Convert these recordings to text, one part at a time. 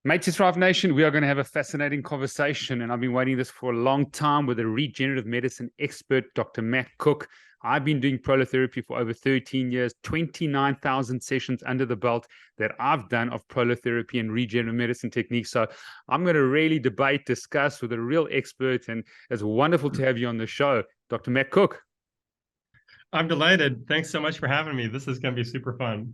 Mates Thrive Nation, we are going to have a fascinating conversation, and I've been waiting this for a long time with a regenerative medicine expert, Dr. Matt Cook. I've been doing prolotherapy for over 13 years, 29,000 sessions under the belt that I've done of prolotherapy and regenerative medicine techniques. So I'm going to really debate, discuss with a real expert, and it's wonderful to have you on the show, Dr. Matt Cook. I'm delighted. Thanks so much for having me. This is going to be super fun.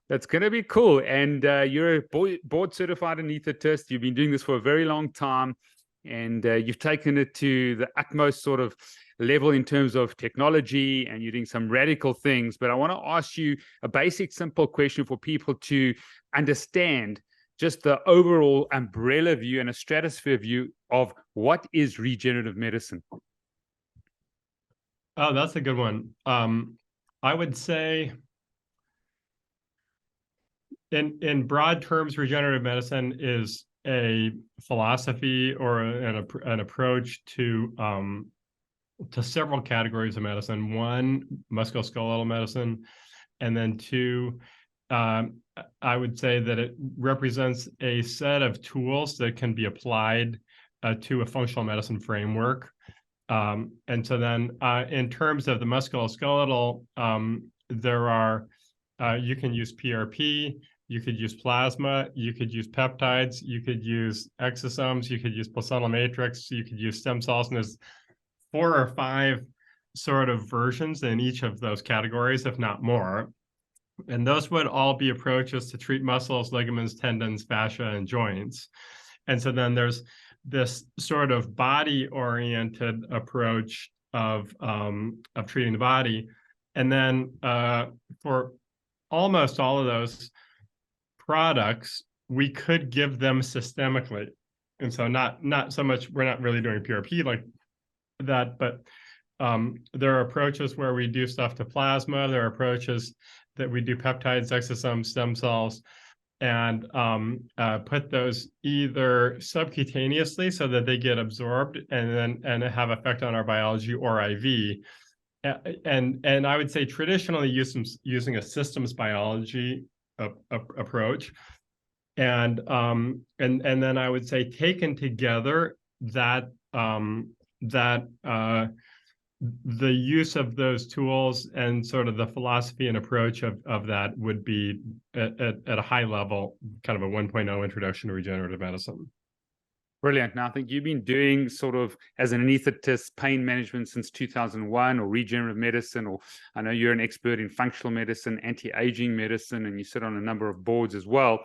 That's going to be cool. And you're a board certified anesthetist. You've been doing this for a very long time, and you've taken it to the utmost sort of level in terms of technology, and you're doing some radical things. But I want to ask you a basic, simple question for people to understand just the overall umbrella view and a stratosphere view of what is regenerative medicine. Oh, that's a good one. I would say in broad terms, regenerative medicine is a philosophy or an approach to several categories of medicine. One, musculoskeletal medicine, and then two, I would say that it represents a set of tools that can be applied to a functional medicine framework. And so then in terms of the musculoskeletal, there are, you can use PRP, you could use plasma, you could use peptides, you could use exosomes, you could use placental matrix, you could use stem cells, and there's 4 or 5 sort of versions in each of those categories, if not more. And those would all be approaches to treat muscles, ligaments, tendons, fascia, and joints. And so then there's this sort of body-oriented approach of treating the body. And then for almost all of those products, we could give them systemically. And so not so much, we're not really doing PRP like that, but there are approaches where we do stuff to plasma. There are approaches that we do peptides, exosomes, stem cells, and put those either subcutaneously so that they get absorbed and have effect on our biology, or IV. And I would say traditionally using a systems biology approach. And then I would say taken together that the use of those tools and sort of the philosophy and approach of that would be at a high level, kind of a 1.0 introduction to regenerative medicine. Brilliant. Now, I think you've been doing sort of as an anesthetist pain management since 2001, or regenerative medicine, or I know you're an expert in functional medicine, anti-aging medicine, and you sit on a number of boards as well.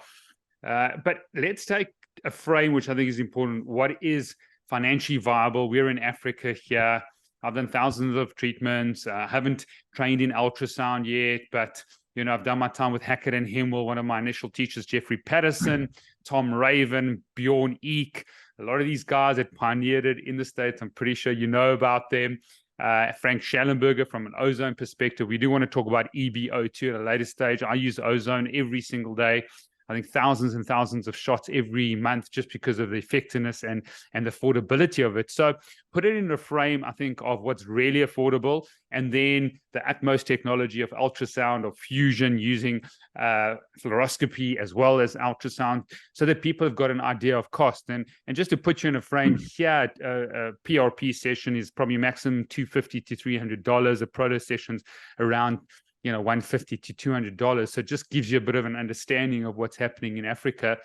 But let's take a frame which I think is important. What is financially viable? We're in Africa here. I've done thousands of treatments. I haven't trained in ultrasound yet, but I've done my time with Hackett and Hemwell, one of my initial teachers, Jeffrey Patterson, Tom Raven, Bjorn Eek. A lot of these guys that pioneered it in the States, I'm pretty sure you know about them. Frank Schallenberger, from an ozone perspective. We do want to talk about EbO2 at a later stage. I use ozone every single day. I think thousands and thousands of shots every month, just because of the effectiveness and the affordability of it. So put it in a frame, I think, of what's really affordable, and then the utmost technology of ultrasound or fusion using fluoroscopy as well as ultrasound, so that people have got an idea of cost. And just to put you in a frame here, a PRP session is probably maximum $250 to $300. A proto session's around $150 to $200. So it just gives you a bit of an understanding of what's happening in Africa.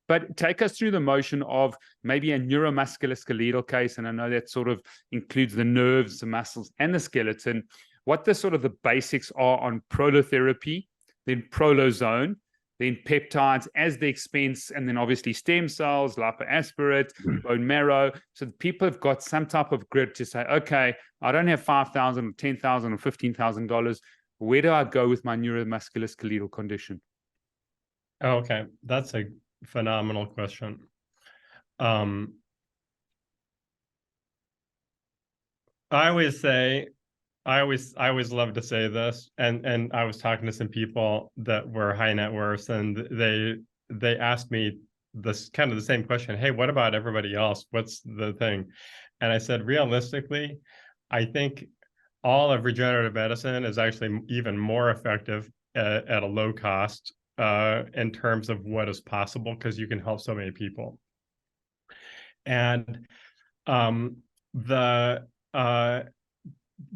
But take us through the motion of maybe a neuromusculoskeletal case, and I know that sort of includes the nerves, the muscles, and the skeleton. What the sort of the basics are on prolotherapy, then prolozone, then peptides as the expense, and then obviously stem cells, lipoaspirate, bone marrow. So people have got some type of grid to say, okay, I don't have $5,000 or $10,000 or $15,000. Where do I go with my neuromusculoskeletal condition? Okay, that's a phenomenal question. I always love to say this, and I was talking to some people that were high net worth, and they asked me this kind of the same question. Hey, what about everybody else? What's the thing? And I said, realistically, I think all of regenerative medicine is actually even more effective at a low cost in terms of what is possible, because you can help so many people. And the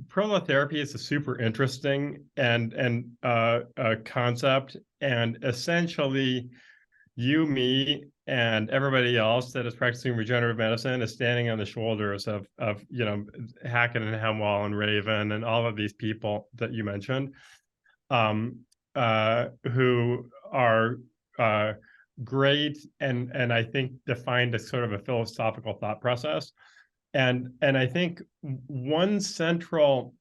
prolotherapy is a super interesting and concept, and essentially you, me, and everybody else that is practicing regenerative medicine is standing on the shoulders of you know, Hackett and Hemwall and Raven and all of these people that you mentioned, who are great and I think defined as sort of a philosophical thought process. And I think one central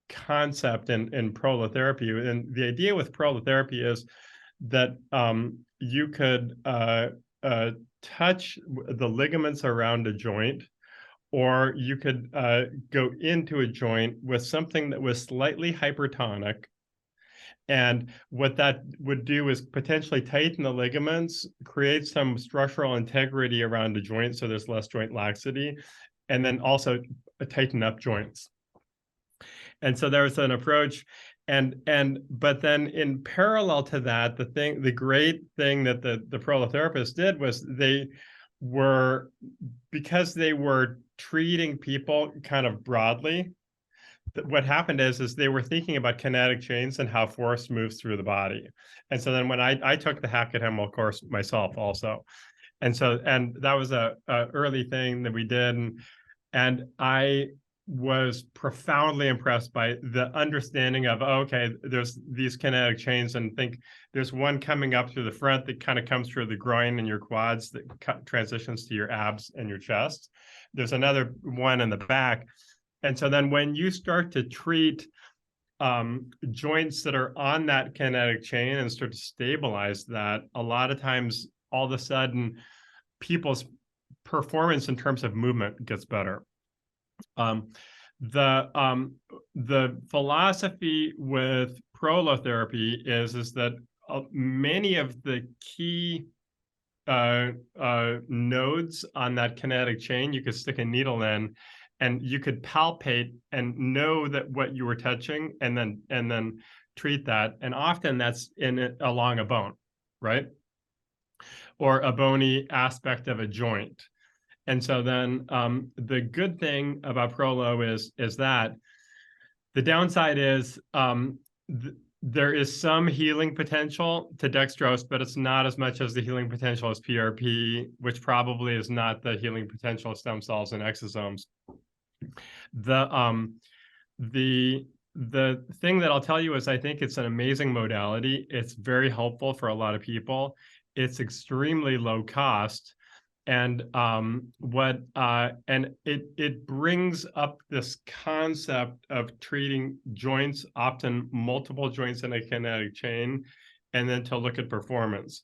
concept in prolotherapy, and the idea with prolotherapy is that you could touch the ligaments around a joint, or you could go into a joint with something that was slightly hypertonic. And what that would do is potentially tighten the ligaments, create some structural integrity around the joint so there's less joint laxity, and then also tighten up joints. And so there was an approach, but then in parallel to that, the great thing that the prolotherapists did was because they were treating people kind of broadly, what happened is they were thinking about kinetic chains and how force moves through the body. And so then when I took the Hackett-Hemwall course myself also, and that was a early thing that we did, and I was profoundly impressed by the understanding of, okay, there's these kinetic chains, and think there's one coming up through the front that kind of comes through the groin and your quads that transitions to your abs and your chest. There's another one in the back. And so then when you start to treat joints that are on that kinetic chain and start to stabilize that, a lot of times, all of a sudden, people's performance in terms of movement gets better. The philosophy with prolotherapy is that many of the key nodes on that kinetic chain, you could stick a needle in, and you could palpate and know that what you were touching, and then treat that. And often that's along a bone, right? Or a bony aspect of a joint. And so then the good thing about Prolo is that the downside is there is some healing potential to dextrose, but it's not as much as the healing potential as PRP, which probably is not the healing potential of stem cells and exosomes. The thing that I'll tell you is I think it's an amazing modality. It's very helpful for a lot of people. It's extremely low cost. And it brings up this concept of treating joints, often multiple joints in a kinetic chain, and then to look at performance.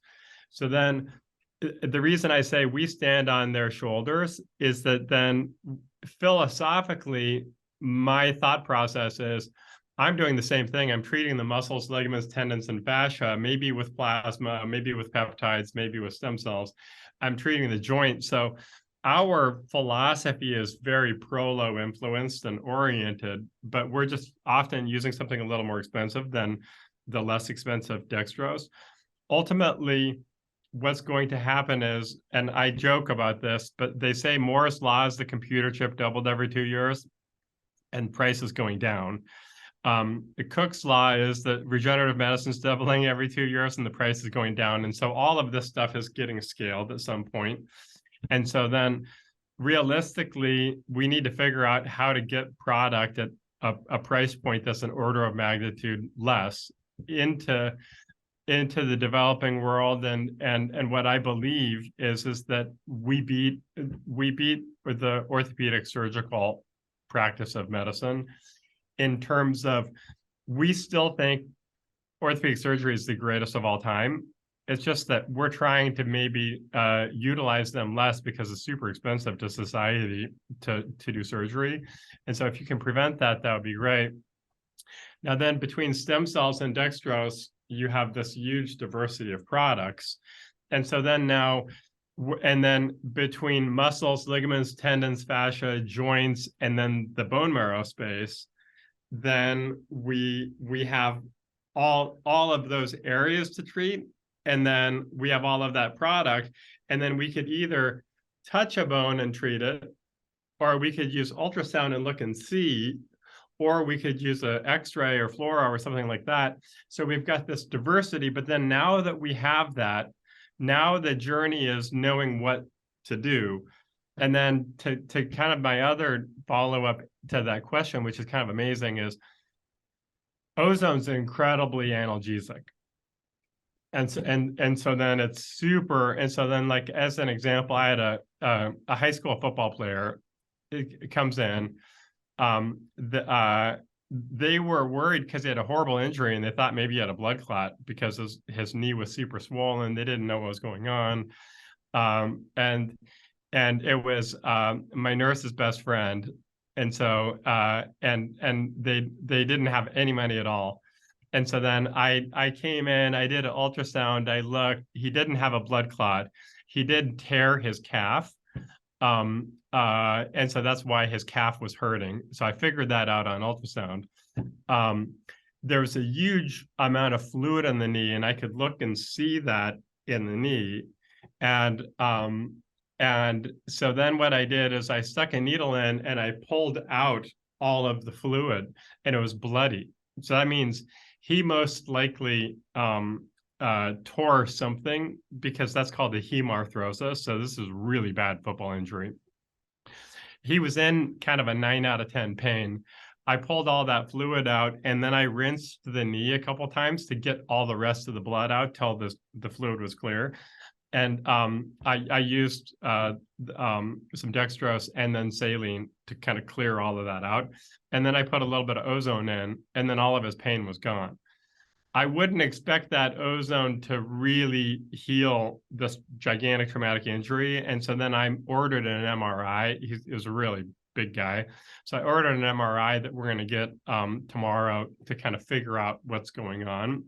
So then the reason I say we stand on their shoulders is that then philosophically, my thought process is I'm doing the same thing. I'm treating the muscles, ligaments, tendons, and fascia, maybe with plasma, maybe with peptides, maybe with stem cells. I'm treating the joint. So our philosophy is very Prolo influenced and oriented, but we're just often using something a little more expensive than the less expensive dextrose. Ultimately, what's going to happen is, and I joke about this, but they say Moore's law is the computer chip doubled every 2 years and price is going down. Cook's law is that regenerative medicine is doubling every 2 years and the price is going down. And so all of this stuff is getting scaled at some point. And so then realistically, we need to figure out how to get product at a price point that's an order of magnitude less into the developing world. And what I believe is that we beat the orthopedic surgical practice of medicine in terms of, we still think orthopedic surgery is the greatest of all time. It's just that we're trying to maybe utilize them less because it's super expensive to society to do surgery. And so if you can prevent that, that would be great. Now then, between stem cells and dextrose, you have this huge diversity of products. And so then now, and then between muscles, ligaments, tendons, fascia, joints, and then the bone marrow space, then we have all of those areas to treat. and then we have all of that product, and then we could either touch a bone and treat it, or we could use ultrasound and look and see, or we could use an X-ray or fluoro or something like that. So we've got this diversity, but then now that we have that, now the journey is knowing what to do. And then to kind of my other follow-up to that question, which is kind of amazing, is ozone's incredibly analgesic. And so then it's super, and so then, like, as an example, I had a high school football player. It comes in. They were worried because he had a horrible injury, and they thought maybe he had a blood clot because his knee was super swollen. They didn't know what was going on, and it was my nurse's best friend, and so and they didn't have any money at all. And so then I came in, I did an ultrasound, I looked, he didn't have a blood clot. He did tear his calf. And so that's why his calf was hurting. So I figured that out on ultrasound. There was a huge amount of fluid in the knee, and I could look and see that in the knee. And so then what I did is I stuck a needle in and I pulled out all of the fluid, and it was bloody. So that means he most likely tore something, because that's called a hemarthrosis. So this is really bad football injury. He was in kind of a 9 out of 10 pain. I pulled all that fluid out, and then I rinsed the knee a couple times to get all the rest of the blood out till the fluid was clear. And I used some dextrose and then saline to kind of clear all of that out. And then I put a little bit of ozone in, and then all of his pain was gone. I wouldn't expect that ozone to really heal this gigantic traumatic injury. And so then I ordered an MRI. He was a really big guy. So I ordered an MRI that we're going to get tomorrow to kind of figure out what's going on.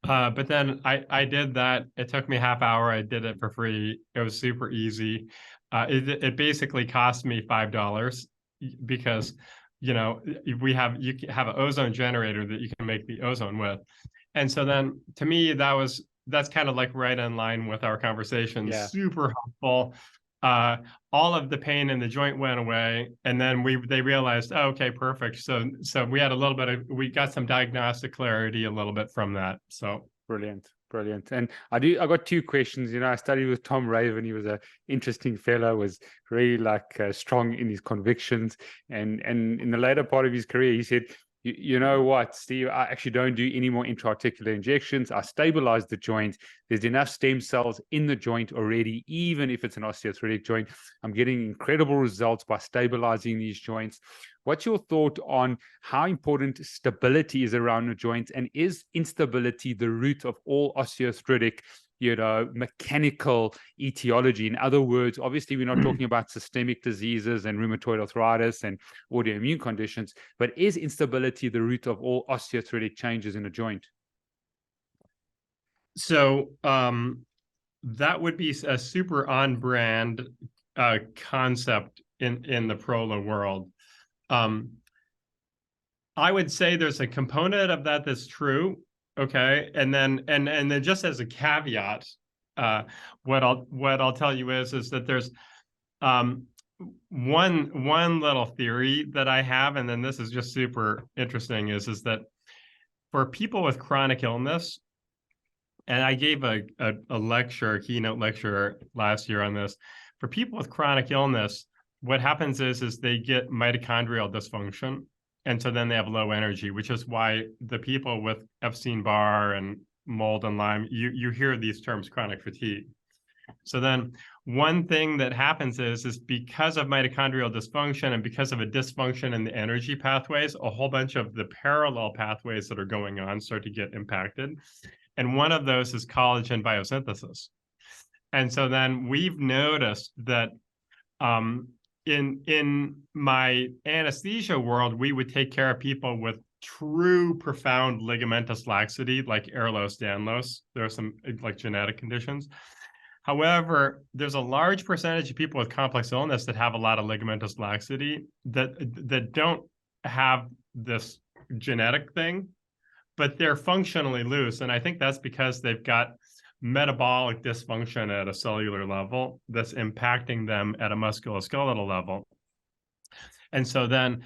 But then I did that. It took me a half hour. I did it for free. It was super easy. It basically cost me $5 because, you know, you have an ozone generator that you can make the ozone with. And so then to me, that's kind of like right in line with our conversation. Yeah. Super helpful. All of the pain in the joint went away, and then they realized, oh, okay, perfect. So we had we got some diagnostic clarity a little bit from that. So brilliant. And I got 2 questions. You know, I studied with Tom Raven. He was an interesting fellow, was really strong in his convictions. And in the later part of his career, he said, you know what, Steve, I actually don't do any more intra-articular injections. I stabilize the joint. There's enough stem cells in the joint already, even if it's an osteoarthritic joint. I'm getting incredible results by stabilizing these joints. What's your thought on how important stability is around the joints, and is instability the root of all osteoarthritic, mechanical etiology? In other words, obviously we're not talking about systemic diseases and rheumatoid arthritis and autoimmune conditions, but is instability the root of all osteoarthritic changes in a joint? So that would be a super on-brand concept in the Prolo world. I would say there's a component of that that's true. Okay. And then just as a caveat, what I'll tell you is that there's one little theory that I have, and then this is just super interesting, is that for people with chronic illness, and I gave a keynote lecture last year on this, for people with chronic illness, what happens is they get mitochondrial dysfunction. And so then they have low energy, which is why the people with Epstein-Barr and mold and Lyme, you hear these terms, chronic fatigue. So then one thing that happens is because of mitochondrial dysfunction and because of a dysfunction in the energy pathways, a whole bunch of the parallel pathways that are going on start to get impacted. And one of those is collagen biosynthesis. And so then we've noticed that in my anesthesia world, we would take care of people with true profound ligamentous laxity, like Ehlers-Danlos. There are some like genetic conditions. However, there's a large percentage of people with complex illness that have a lot of ligamentous laxity that don't have this genetic thing, but they're functionally loose. And I think that's because they've got metabolic dysfunction at a cellular level that's impacting them at a musculoskeletal level. And so then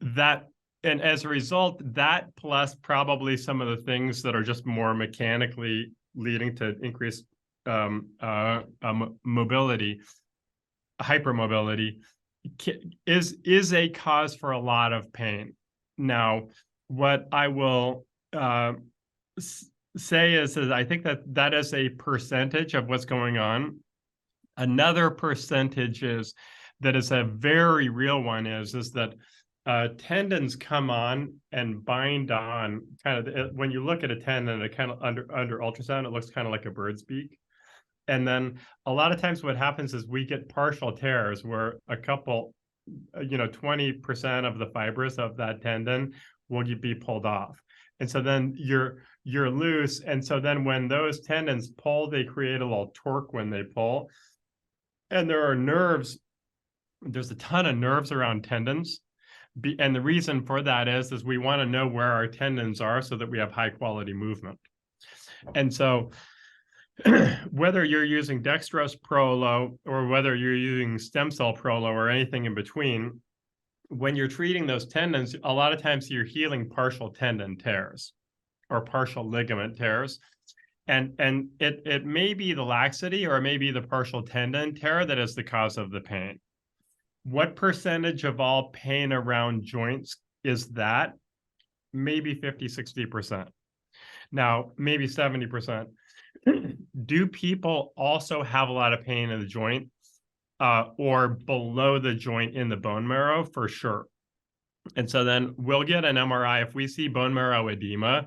that, and as a result, that plus probably some of the things that are just more mechanically leading to increased mobility, hypermobility, is a cause for a lot of pain. Now, what I will say is I think that is a percentage of what's going on. Another percentage is that is a very real one is that tendons come on and bind on kind of, when you look at a tendon, it kind of under ultrasound, it looks kind of like a bird's beak. And then a lot of times what happens is we get partial tears where a couple, 20% of the fibers of that tendon will be pulled off. And so then you're loose. And so then when those tendons pull, they create a little torque when they pull. And there are nerves. There's a ton of nerves around tendons. And the reason for that is we want to know where our tendons are so that we have high quality movement. And so whether you're using dextrose prolo or whether you're using stem cell prolo or anything in between, when you're treating those tendons, a lot of times you're healing partial tendon tears or partial ligament tears. And it may be the laxity or it may be the partial tendon tear that is the cause of the pain. What percentage of all pain around joints is that? Maybe 50, 60%. Now, maybe 70%. Do people also have a lot of pain in the joint or below the joint in the bone marrow? For sure. And so then we'll get an MRI if we see bone marrow edema,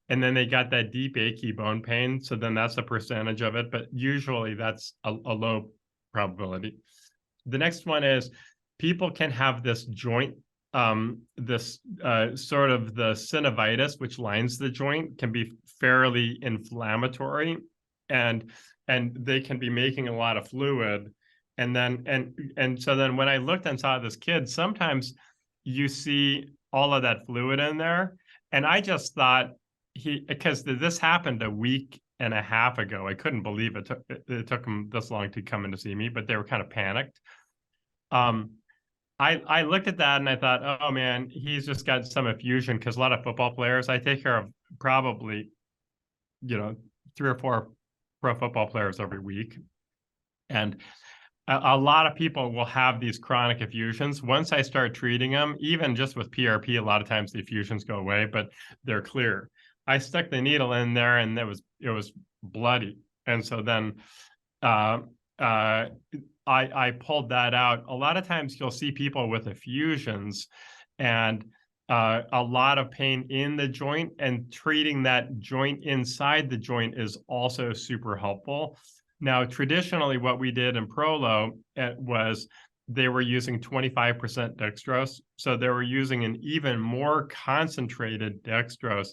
and then they got that deep achy bone pain. So then that's a percentage of it, but usually that's a low probability. The next one is people can have this joint, this sort of the synovitis, which lines the joint, can be fairly inflammatory, and they can be making a lot of fluid. And then so then when I looked and saw this kid, sometimes you see all of that fluid in there, and I just thought because this happened a week and a half ago. I couldn't believe it took them this long to come in to see me, but they were kind of panicked. I looked at that and I thought, oh man, he's just got some effusion, because a lot of football players, I take care of probably, 3 or 4 pro football players every week. And a lot of people will have these chronic effusions. Once I start treating them, even just with PRP, a lot of times the effusions go away, but they're clear. I stuck the needle in there and it was bloody. And so then I pulled that out. A lot of times you'll see people with effusions and a lot of pain in the joint, and treating that joint inside the joint is also super helpful. Now, traditionally, what we did in Prolo was they were using 25% dextrose. So they were using an even more concentrated dextrose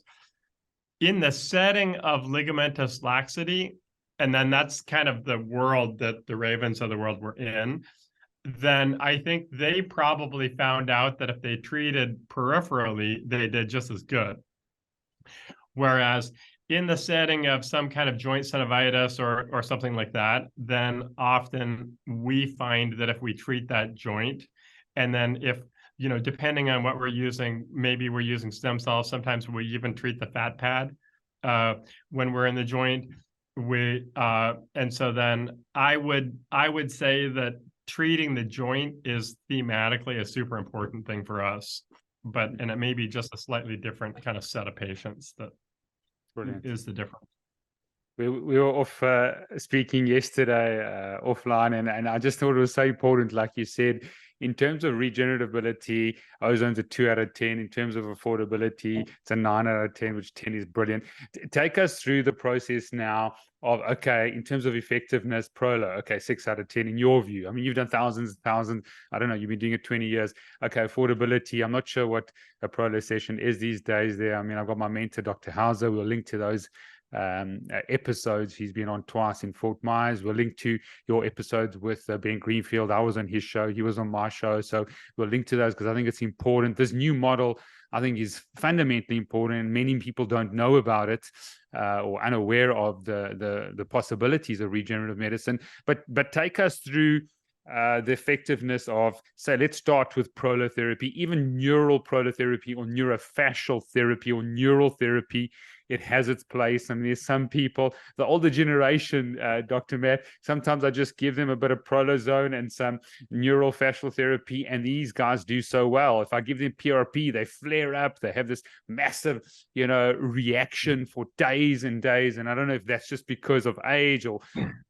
in the setting of ligamentous laxity. And then that's kind of the world that the Ravens of the world were in. Then I think they probably found out that if they treated peripherally, they did just as good. Whereas in the setting of some kind of joint synovitis or something like that, then often we find that if we treat that joint, and then if, depending on what we're using, maybe we're using stem cells, sometimes we even treat the fat pad when we're in the joint. And so then I would say that treating the joint is thematically a super important thing for us, and it may be just a slightly different kind of set of patients that is the difference. We were off speaking yesterday offline, and I just thought it was so important, like you said, in terms of regeneratability, Ozone's a 2 out of 10. In terms of affordability, it's a 9 out of 10, which 10 is brilliant. Take us through the process now of, okay, in terms of effectiveness, Prolo, okay, 6 out of 10 in your view. I mean, you've done thousands and thousands. I don't know, you've been doing it 20 years. Okay, affordability, I'm not sure what a Prolo session is these days there. I mean, I've got my mentor, Dr. Hauser. We'll link to those episodes. He's been on twice in Fort Myers. We'll link to your episodes with Ben Greenfield. I was on his show, he was on my show, so we'll link to those because I think it's important. This new model I think is fundamentally important, and many people don't know about it or unaware of the possibilities of regenerative medicine. But take us through the effectiveness of, say, let's start with prolotherapy, even neural prolotherapy or neurofascial therapy or neural therapy. It has its place. I mean, there's some people, the older generation, Dr. Matt, sometimes I just give them a bit of prolozone and some neural fascial therapy, and these guys do so well. If I give them PRP, they flare up. They have this massive, reaction for days and days. And I don't know if that's just because of age or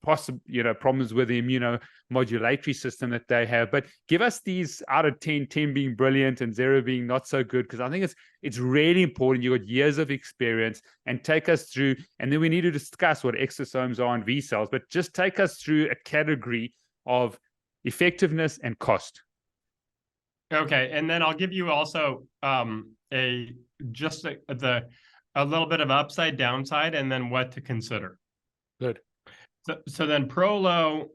possible, problems with the immunomodulatory system that they have. But give us these out of 10 being brilliant and 0 being not so good, because I think it's really important. You've got years of experience, and take us through, and then we need to discuss what exosomes are and V cells, but just take us through a category of effectiveness and cost. Okay, and then I'll give you also a little bit of upside downside, and then what to consider. Good. So then Prolo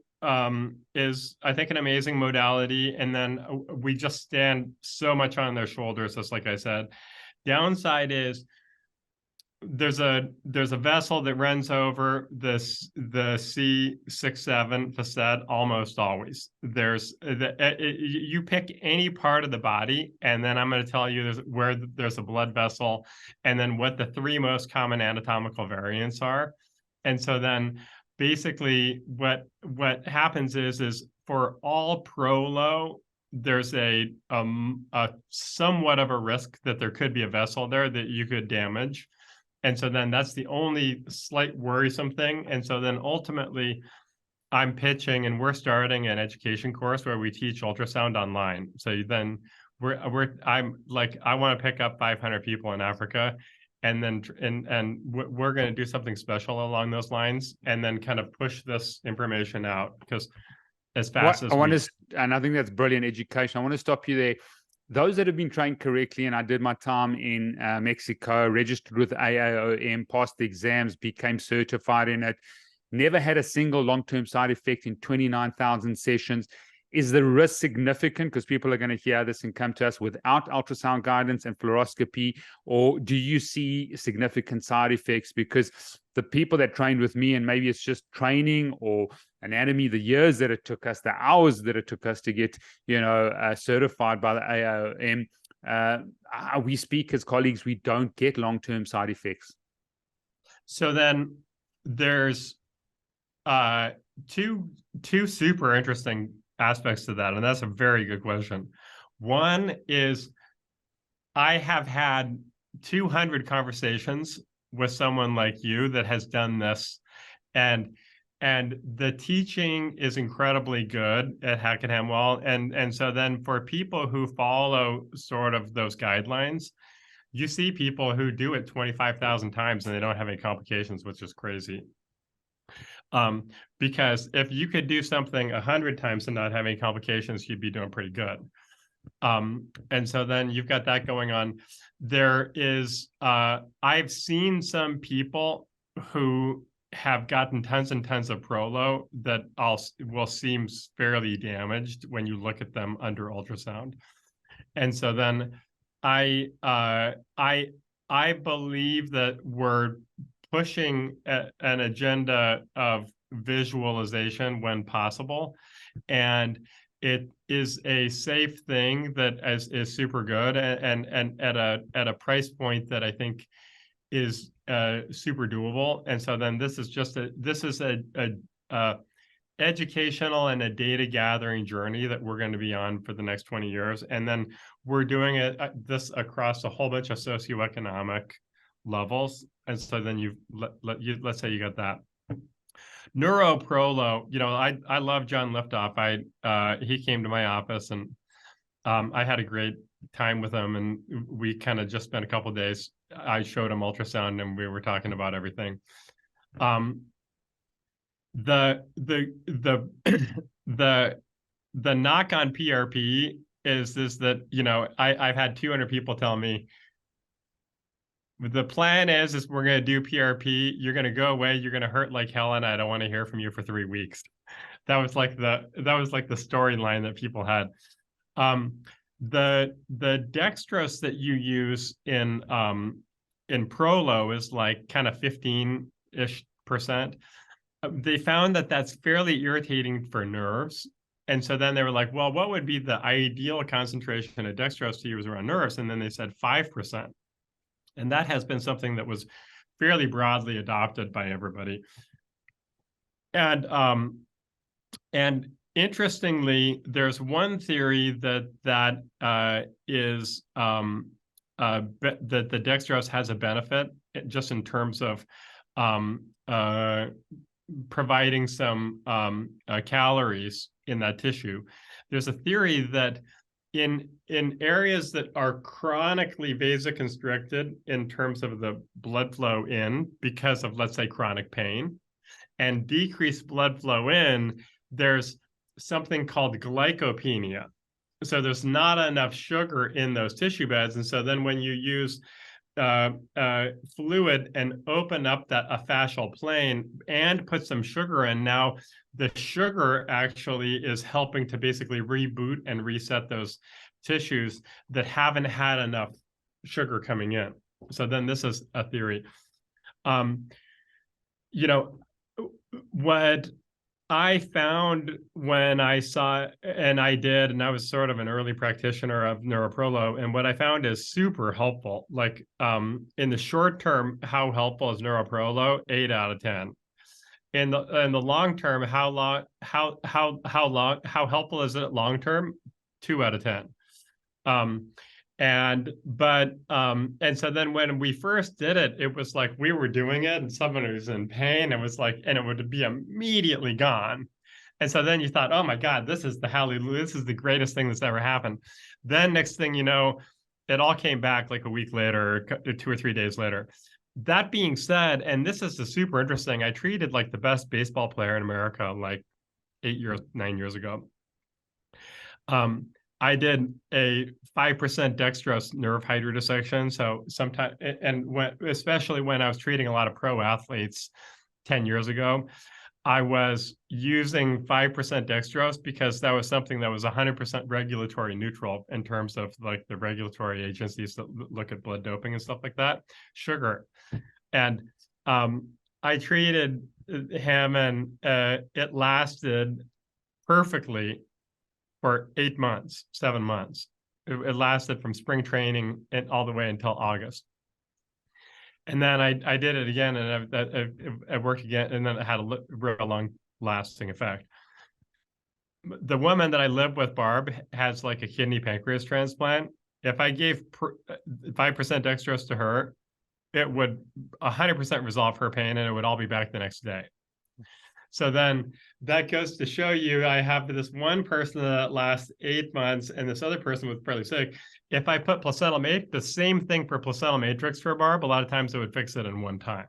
is, I think, an amazing modality, and then we just stand so much on their shoulders, just like I said. Downside is there's a vessel that runs over the C6-7 facet almost always. You pick any part of the body, and then I'm going to tell you where there's a blood vessel, and then what the 3 most common anatomical variants are. And so then basically what happens is for all Prolo, there's a somewhat of a risk that there could be a vessel there that you could damage. And so then that's the only slight worrisome thing. And so then ultimately I'm pitching, and we're starting an education course where we teach ultrasound online. So then I'm like, I want to pick up 500 people in Africa, and then we're going to do something special along those lines, and then kind of push this information out, because as fast as and I think that's brilliant education. I want to stop you there. Those that have been trained correctly, and I did my time in Mexico, registered with AAOM, passed the exams, became certified in it, never had a single long-term side effect in 29,000 sessions. Is the risk significant? Because people are going to hear this and come to us without ultrasound guidance and fluoroscopy, or do you see significant side effects? Because the people that trained with me, and maybe it's just training or anatomy, the years that it took us, the hours that it took us to get, certified by the AAOM, we speak as colleagues, we don't get long-term side effects. So then there's two super interesting aspects to that, and that's a very good question. One is, I have had 200 conversations with someone like you that has done this, and the teaching is incredibly good at Hackenham-Wall, and so then for people who follow sort of those guidelines, you see people who do it 25,000 times and they don't have any complications, which is crazy. Because if you could do something 100 times and not have any complications, you'd be doing pretty good. And so then you've got that going on. There is, I've seen some people who have gotten tons and tons of Prolo that will seem fairly damaged when you look at them under ultrasound. And so then I believe that we're pushing an agenda of visualization when possible, and it is a safe thing that is super good, and at a price point that I think is super doable. And so then this is a educational and a data gathering journey that we're going to be on for the next 20 years, and then we're doing this across a whole bunch of socioeconomic levels. And so then let's say you got that NeuroProlo. I love John Liftoff. He came to my office, and I had a great time with him, and we kind of just spent a couple of days. I showed him ultrasound, and we were talking about everything. The knock on PRP is that I've had 200 people tell me, the plan is we're going to do PRP. You're going to go away. You're going to hurt like hell, and I don't want to hear from you for 3 weeks. That was like the storyline that people had. the dextrose that you use in Prolo is like kind of 15-ish%. They found that that's fairly irritating for nerves. And so then they were like, well, what would be the ideal concentration of dextrose to use around nerves? And then they said 5%. And that has been something that was fairly broadly adopted by everybody. And interestingly, there's one theory that is that the dextrose has a benefit just in terms of providing some calories in that tissue. There's a theory that in areas that are chronically vasoconstricted in terms of the blood flow in because of, let's say, chronic pain, and decreased blood flow in, there's something called glycopenia. So there's not enough sugar in those tissue beds. And so then when you use fluid and open up a fascial plane and put some sugar in, now the sugar actually is helping to basically reboot and reset those tissues that haven't had enough sugar coming in. So then this is a theory. What I found when I saw, and I was sort of an early practitioner of NeuroProlo, and what I found is super helpful. Like in the short term, how helpful is NeuroProlo? 8 out of 10. In the long term, how helpful is it long term? 2 out of 10. And so then when we first did it, it was like we were doing it and someone was in pain. It was like, and it would be immediately gone. And so then you thought, oh my God, this is the greatest thing that's ever happened. Then next thing you know, it all came back like a week later, 2 or 3 days later. That being said, and this is super interesting, I treated like the best baseball player in America like 9 years ago. I did a 5% dextrose nerve hydrodissection. So sometimes, especially when I was treating a lot of pro athletes 10 years ago, I was using 5% dextrose because that was something that was 100% regulatory neutral in terms of like the regulatory agencies that look at blood doping and stuff like that, sugar. And I treated him and it lasted perfectly for 8 months, 7 months. It lasted from spring training and all the way until August. And then I did it again, and it worked again, and then it had a real long-lasting effect. The woman that I live with, Barb, has like a kidney pancreas transplant. If I gave 5% dextrose to her, it would 100% resolve her pain, and it would all be back the next day. So then that goes to show you, I have this one person that lasts 8 months, and this other person was fairly sick. If I put placental matrix, the same thing for placental matrix for Barb, a lot of times it would fix it in one time.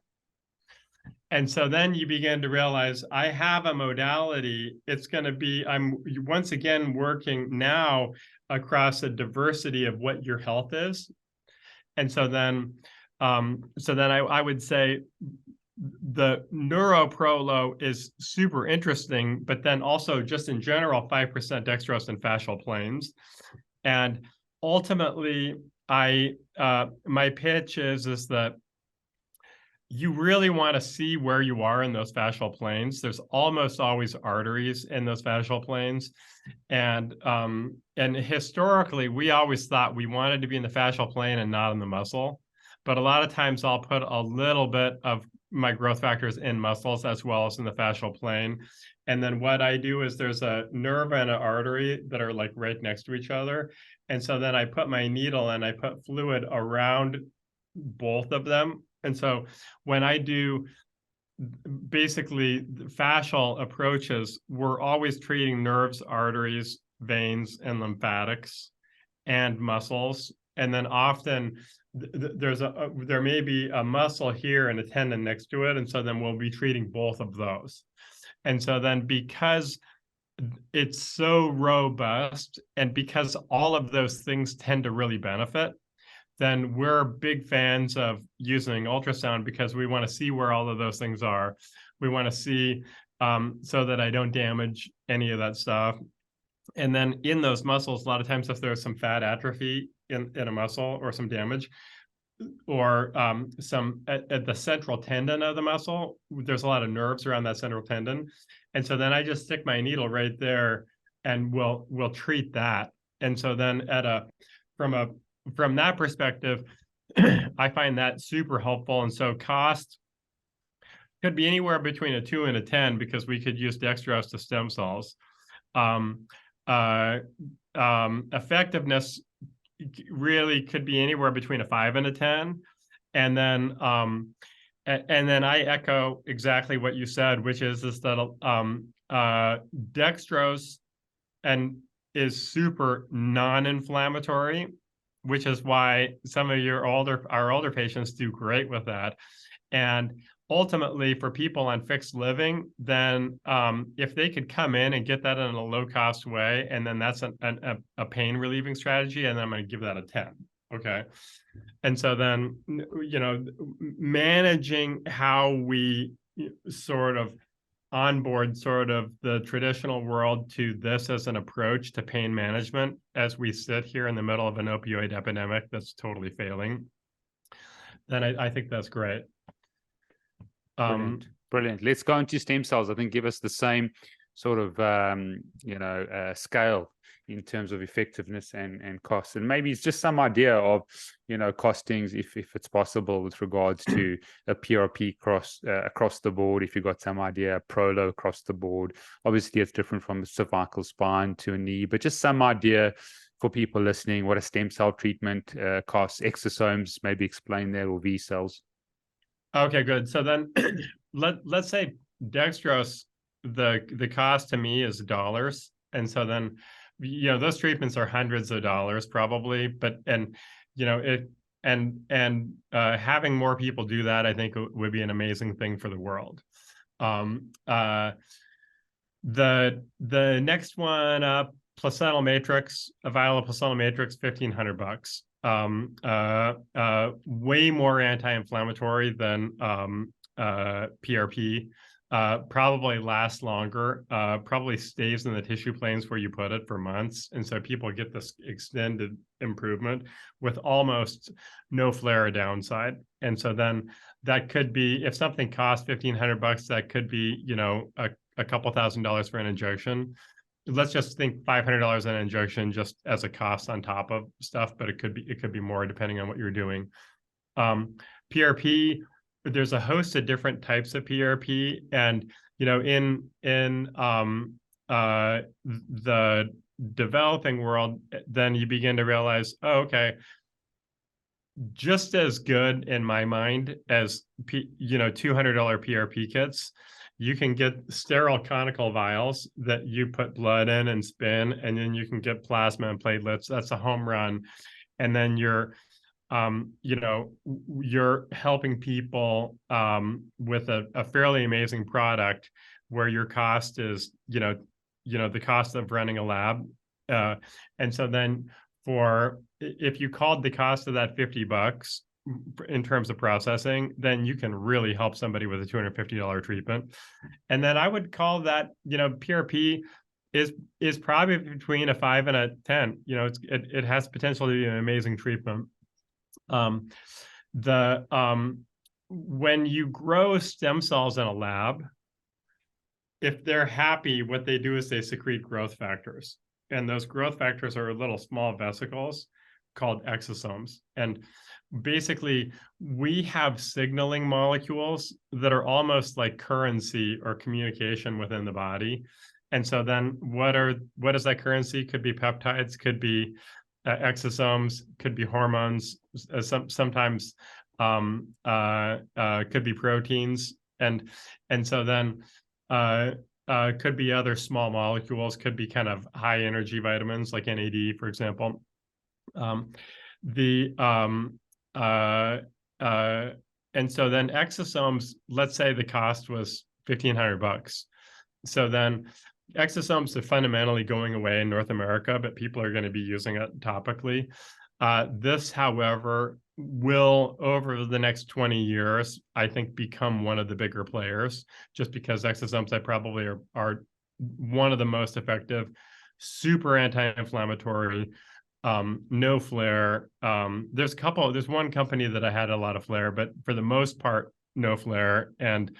And so then you begin to realize I have a modality. It's going to be, I'm once again working now across a diversity of what your health is. And so then I would say the NeuroProlo is super interesting, but then also just in general, 5% dextrose and fascial planes. And ultimately, my pitch is that you really want to see where you are in those fascial planes. There's almost always arteries in those fascial planes. And historically, we always thought we wanted to be in the fascial plane and not in the muscle. But a lot of times I'll put a little bit of my growth factors in muscles as well as in the fascial plane. And then what I do is there's a nerve and an artery that are like right next to each other. And so then I put my needle and I put fluid around both of them. And so when I do basically the fascial approaches, we're always treating nerves, arteries, veins, and lymphatics and muscles. And then often there may be a muscle here and a tendon next to it. And so then we'll be treating both of those. And so then because it's so robust and because all of those things tend to really benefit, then we're big fans of using ultrasound because we want to see where all of those things are. We want to see so that I don't damage any of that stuff. And then in those muscles, a lot of times if there's some fat atrophy in a muscle or some damage, or some at the central tendon of the muscle, there's a lot of nerves around that central tendon. And so then I just stick my needle right there and we'll treat that. And so then from that perspective, I find that super helpful. And so cost could be anywhere between a 2 and a 10 because we could use dextrose to stem cells. Effectiveness really could be anywhere between a 5 and a 10. And then I echo exactly what you said, which is that dextrose is super non-inflammatory, which is why some of our older patients do great with that. And ultimately, for people on fixed living, then if they could come in and get that in a low-cost way, and then that's a pain relieving strategy, and then I'm going to give that a 10. Okay. And so then, managing how we sort of onboard sort of the traditional world to this as an approach to pain management as we sit here in the middle of an opioid epidemic that's totally failing, then I think that's great. Brilliant. Let's go into stem cells. I think give us the same sort of scale in terms of effectiveness and costs, and maybe it's just some idea of costings if it's possible with regards to a PRP across the board. If you've got some idea, Prolo across the board. Obviously it's different from a cervical spine to a knee, but just some idea for people listening what a stem cell treatment costs. Exosomes, maybe explain that, or V cells. Okay, good. So then let's say dextrose, the cost to me is dollars. And so then, those treatments are hundreds of dollars probably, but, having more people do that, I think would be an amazing thing for the world. The next one up, placental matrix, a vial of placental matrix, $1,500. Way more anti-inflammatory than PRP, probably lasts longer, probably stays in the tissue planes where you put it for months. And so people get this extended improvement with almost no flare or downside. And so then that could be, if something costs $1,500, that could be, a couple $1,000s for an injection. Let's just think $500 an injection just as a cost on top of stuff, but it could be more depending on what you're doing. PRP, there's a host of different types of PRP, and in the developing world, then you begin to realize, oh, okay, just as good in my mind as $200 PRP kits. You can get sterile conical vials that you put blood in and spin, and then you can get plasma and platelets. That's a home run. And then you're helping people with a fairly amazing product where your cost is, the cost of running a lab. And so then if you called the cost of that $50 in terms of processing, then you can really help somebody with a $250 treatment. And then I would call that, PRP is probably between a 5 and a 10. It has potential to be an amazing treatment. When you grow stem cells in a lab, if they're happy, what they do is they secrete growth factors. And those growth factors are little small vesicles called exosomes. And basically, we have signaling molecules that are almost like currency or communication within the body. And so then what is that currency? Could be peptides, could be exosomes, could be hormones, sometimes could be proteins. And so then could be other small molecules, could be kind of high energy vitamins like NAD, for example. And so then exosomes, let's say the cost was $1,500. So then exosomes are fundamentally going away in North America, but people are going to be using it topically. This, however, will, over the next 20 years, I think, become one of the bigger players, just because exosomes probably are one of the most effective super anti-inflammatory, no flare. There's one company that I had a lot of flare, but for the most part, no flare, and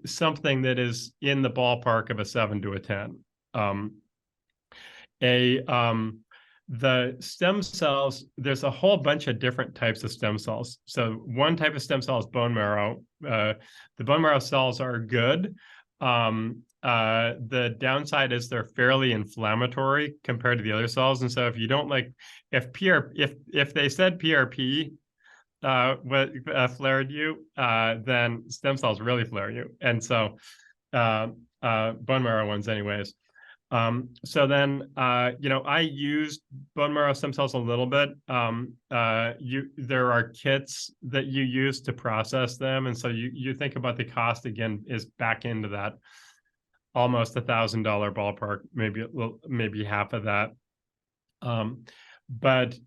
something that is in the ballpark of a 7 to a 10. The stem cells, there's a whole bunch of different types of stem cells. So one type of stem cell is bone marrow. The bone marrow cells are good. The downside is they're fairly inflammatory compared to the other cells. And so if you don't like, if they said PRP flared you, then stem cells really flare you. And so bone marrow ones anyways. So then, I used bone marrow stem cells a little bit. There are kits that you use to process them. And so you think about the cost again is back into that almost $1,000 ballpark, maybe half of that. But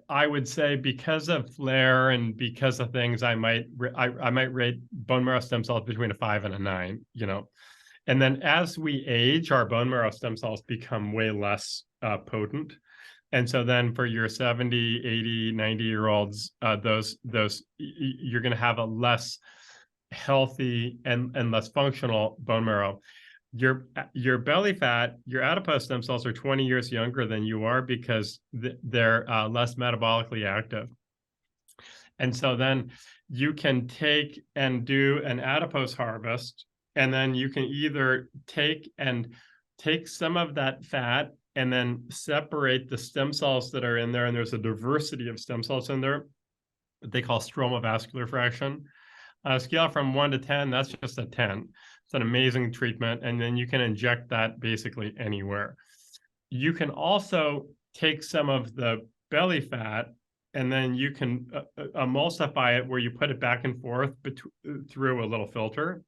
I would say because of flare and because of things, I might rate bone marrow stem cells between a 5 and a 9, And then as we age, our bone marrow stem cells become way less potent. And so then for your 70, 80, 90-year-olds, those you're going to have a less healthy and less functional bone marrow. Your belly fat, your adipose stem cells are 20 years younger than you are because they're less metabolically active. And so then you can take and do an adipose harvest, and then you can either take some of that fat and then separate the stem cells that are in there, and there's a diversity of stem cells in there that they call stromal vascular fraction. Scale from 1 to 10, that's just a 10. It's an amazing treatment, and then you can inject that basically anywhere. You can also take some of the belly fat, and then you can emulsify it where you put it back and forth through a little filter,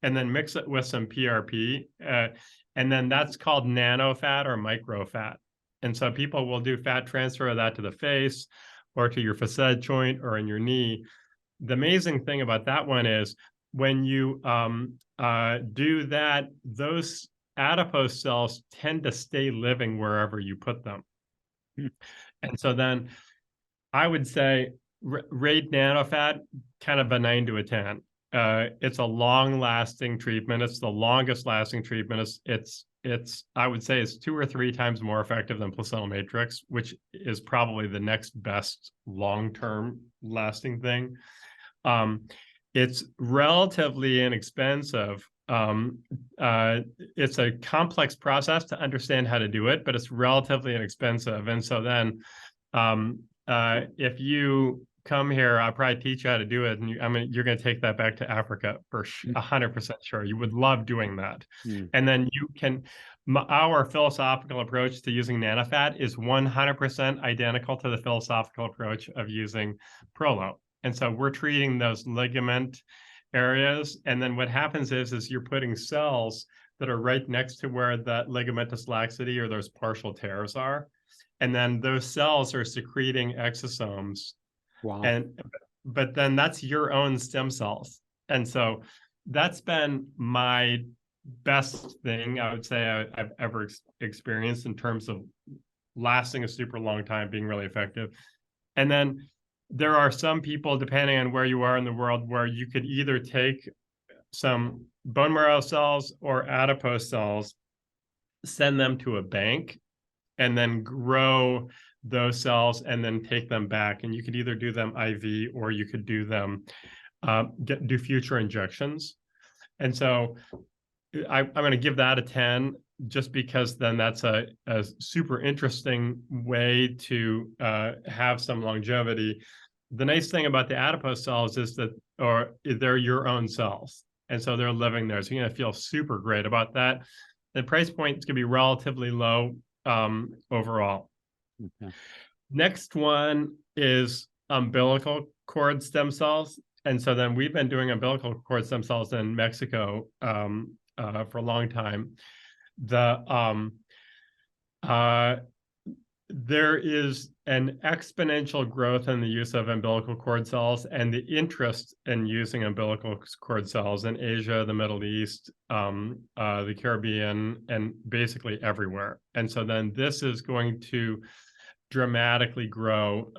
and then mix it with some PRP, and then that's called nano fat or micro fat. And so people will do fat transfer of that to the face or to your facet joint or in your knee. The amazing thing about that one is when you do that, those adipose cells tend to stay living wherever you put them. And so then I would say rate nanofat kind of a 9 to a 10. It's a long-lasting treatment. It's the longest-lasting treatment. It's I would say it's 2 or 3 times more effective than placental matrix, which is probably the next best long-term lasting thing. It's relatively inexpensive. It's a complex process to understand how to do it, but it's relatively inexpensive. And so then if you come here, I'll probably teach you how to do it. And you're going to take that back to Africa for 100% sure. You would love doing that. And then you can, our philosophical approach to using nanofat is 100% identical to the philosophical approach of using Prolo. And so we're treating those ligament areas. And then what happens is you're putting cells that are right next to where that ligamentous laxity or those partial tears are. And then those cells are secreting exosomes. Wow. But then that's your own stem cells. And so that's been my best thing, I would say, I've ever experienced in terms of lasting a super long time, being really effective. And then there are some people, depending on where you are in the world, where you could either take some bone marrow cells or adipose cells, send them to a bank, and then grow those cells and then take them back. And you could either do them IV or you could do them, do future injections. And so I'm going to give that a 10 just because then that's a super interesting way to have some longevity. The nice thing about the adipose cells is that they're your own cells. And so they're living there. So you're going to feel super great about that. The price point is going to be relatively low overall. Okay. Next one is umbilical cord stem cells. And so then we've been doing umbilical cord stem cells in Mexico for a long time. there is an exponential growth in the use of umbilical cord cells and the interest in using umbilical cord cells in Asia, the Middle East, the Caribbean, and basically everywhere. And so then this is going to dramatically grow.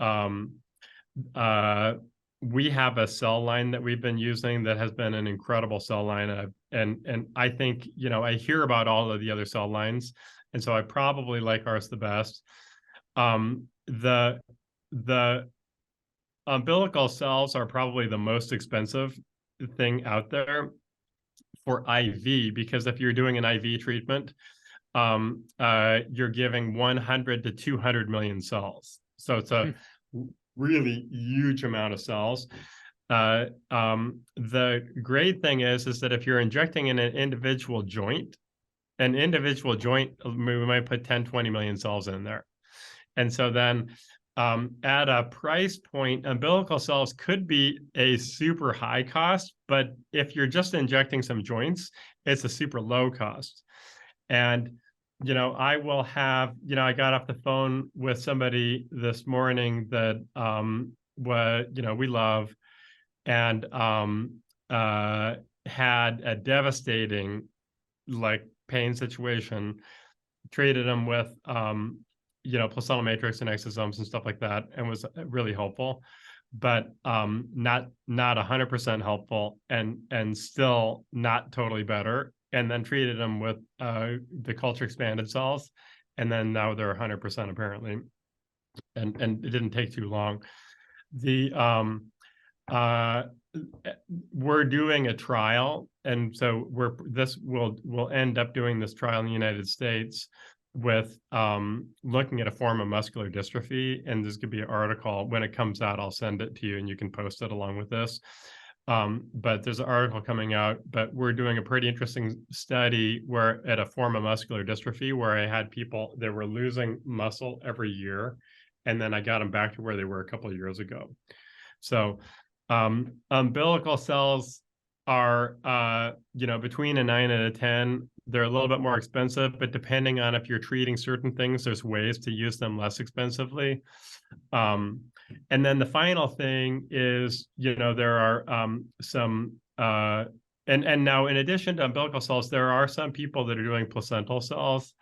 We have a cell line that we've been using that has been an incredible cell line. And I think, I hear about all of the other cell lines, and so I probably like ours the best. The umbilical cells are probably the most expensive thing out there for IV, because if you're doing an IV treatment, you're giving 100 to 200 million cells. So it's a really huge amount of cells. The great thing is that if you're injecting in an individual joint, we might put 10, 20 million cells in there. And so then at a price point, umbilical cells could be a super high cost, but if you're just injecting some joints, it's a super low cost. And, I will have, I got off the phone with somebody this morning that, we love, and had a devastating, pain situation, treated them with, placental matrix and exosomes and stuff like that, and was really helpful, but not 100% helpful, and still not totally better. And then treated them with the culture expanded cells, and then now they're 100% apparently, and it didn't take too long. We're doing a trial, and so we'll end up doing this trial in the United States with looking at a form of muscular dystrophy, and there's going to be an article when it comes out. I'll send it to you, and you can post it along with this. But there's an article coming out, but we're doing a pretty interesting study where at a form of muscular dystrophy where I had people that were losing muscle every year, and then I got them back to where they were a couple of years ago. So umbilical cells are, between a 9 and a 10. They're a little bit more expensive, but depending on if you're treating certain things, there's ways to use them less expensively. And then the final thing is, there are some, and now in addition to umbilical cells, there are some people that are doing placental cells,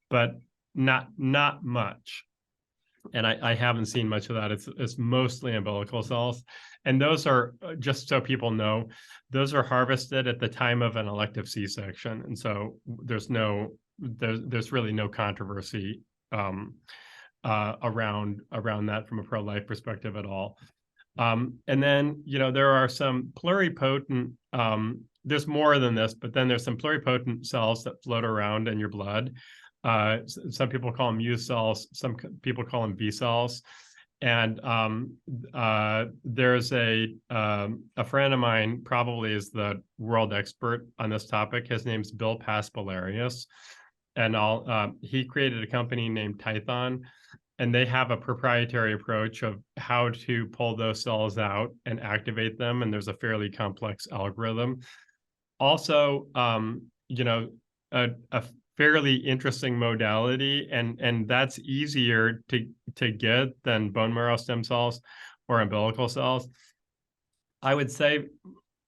but not much. And I haven't seen much of that. It's mostly umbilical cells. And those are, just so people know, those are harvested at the time of an elective C-section. And so there's really no controversy around that from a pro-life perspective at all. And then, there are some pluripotent, there's more than this, but then there's some pluripotent cells that float around in your blood. Some people call them U cells, some people call them B cells. And there's a friend of mine, probably is the world expert on this topic. His name's Bill Paspalarius, and he created a company named Tython, and they have a proprietary approach of how to pull those cells out and activate them. And there's a fairly complex algorithm. Also, a fairly interesting modality, and that's easier to get than bone marrow stem cells or umbilical cells. I would say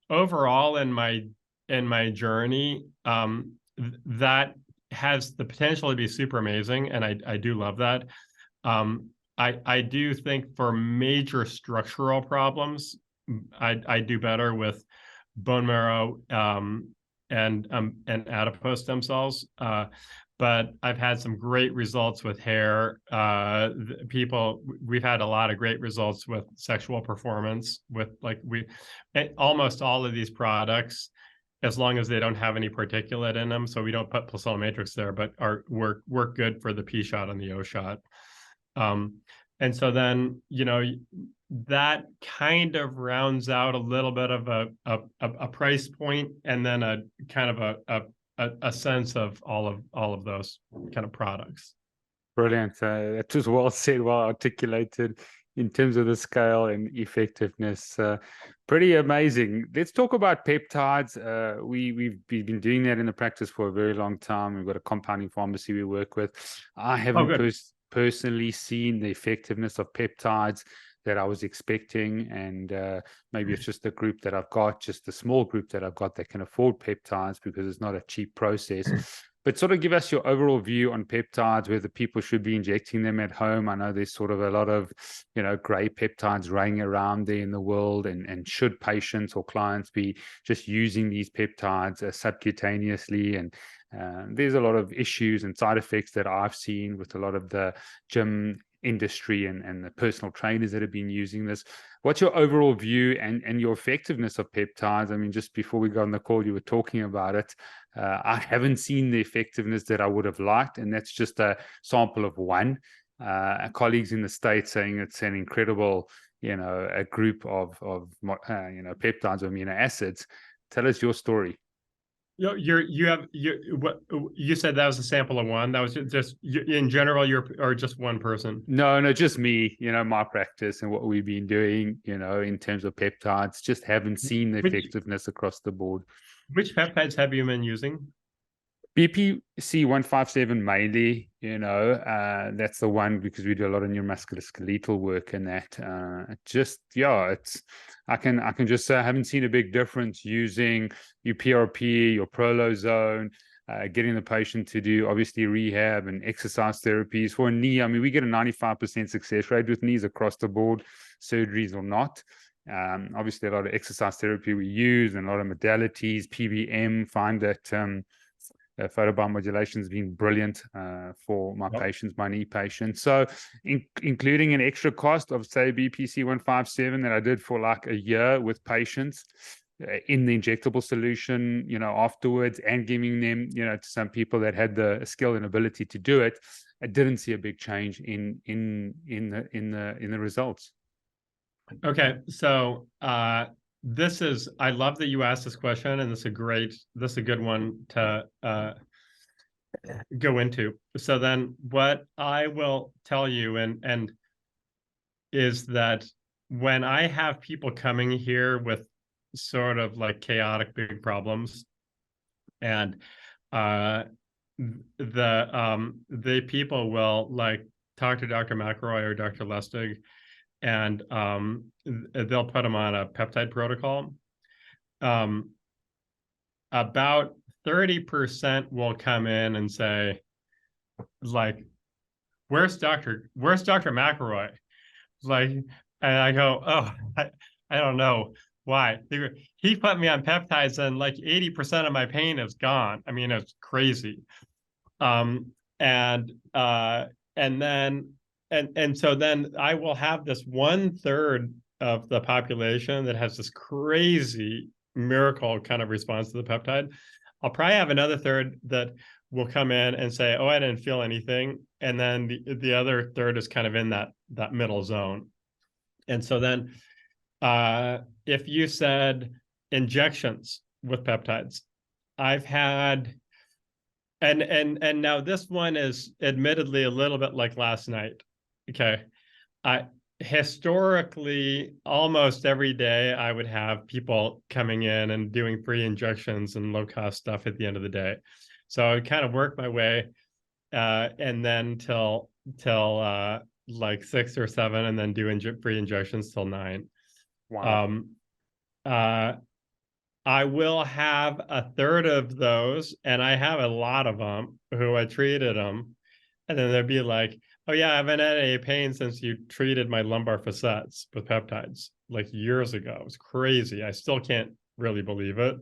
overall in my journey, that has the potential to be super amazing, and I do love that. I do think for major structural problems, I do better with bone marrow and adipose stem cells. But I've had some great results with hair. We've had a lot of great results with sexual performance with almost all of these products, as long as they don't have any particulate in them. So we don't put placental matrix there, but work good for the P shot and the O shot. And so then, that kind of rounds out a little bit of a price point, and then a kind of a sense of all of those kind of products. Brilliant. That was well said, well articulated in terms of the scale and effectiveness. Pretty amazing. Let's talk about peptides. We've been doing that in the practice for a very long time. We've got a compounding pharmacy we work with. I haven't personally seen the effectiveness of peptides that I was expecting. And maybe it's just the group that I've got, just the small group that I've got that can afford peptides, because it's not a cheap process. But sort of give us your overall view on peptides, whether people should be injecting them at home. I know there's sort of a lot of, gray peptides running around there in the world, and should patients or clients be just using these peptides subcutaneously? And there's a lot of issues and side effects that I've seen with a lot of the gym industry and the personal trainers that have been using this. What's your overall view and your effectiveness of peptides? I mean, just before we got on the call, you were talking about it. I haven't seen the effectiveness that I would have liked, and that's just a sample of one. Colleagues in the States saying it's an incredible, a group of peptides or amino acids. Tell us your story. You said that was a sample of one. That was just in general, or just one person? No, just me, my practice and what we've been doing, in terms of peptides. Just haven't seen the effectiveness across the board. Which peptides have you been using? BPC 157 mainly, that's the one, because we do a lot of musculoskeletal work in that. I can just say I haven't seen a big difference using your PRP, your prolozone, getting the patient to do obviously rehab and exercise therapies for a knee. I mean, we get a 95% success rate with knees across the board, surgeries or not. Obviously a lot of exercise therapy we use, and a lot of modalities. PBM, find that photobiomodulation has been brilliant for my patients, my knee patients. So including an extra cost of, say, BPC 157 that I did for like a year with patients in the injectable solution, afterwards, and giving them, to some people that had the skill and ability to do it, I didn't see a big change in the results. Okay, so I love that you asked this question, and this is a good one to go into. So then what I will tell you and is that when I have people coming here with sort of like chaotic big problems, and the people will like talk to Dr. McElroy or Dr. Lustig, and they'll put them on a peptide protocol. About 30% will come in and say, like, where's Dr. McElroy? Like, and I go, oh, I don't know why. He put me on peptides, and like 80% of my pain is gone. I mean, it's crazy. And so then I will have this 1/3 of the population that has this crazy miracle kind of response to the peptide. I'll probably have another third that will come in and say, oh, I didn't feel anything. And then the other third is kind of in that middle zone. And so then if you said injections with peptides, I've had, and now this one is admittedly a little bit like last night. Okay. Historically, almost every day, I would have people coming in and doing free injections and low-cost stuff at the end of the day. So I would kind of work my way, and then till like 6 or 7, and then do free injections till 9. Wow. I will have a third of those, and I have a lot of them who I treated them, and then they'd be like, oh yeah, I haven't had any pain since you treated my lumbar facets with peptides like years ago. It was crazy. I still can't really believe it.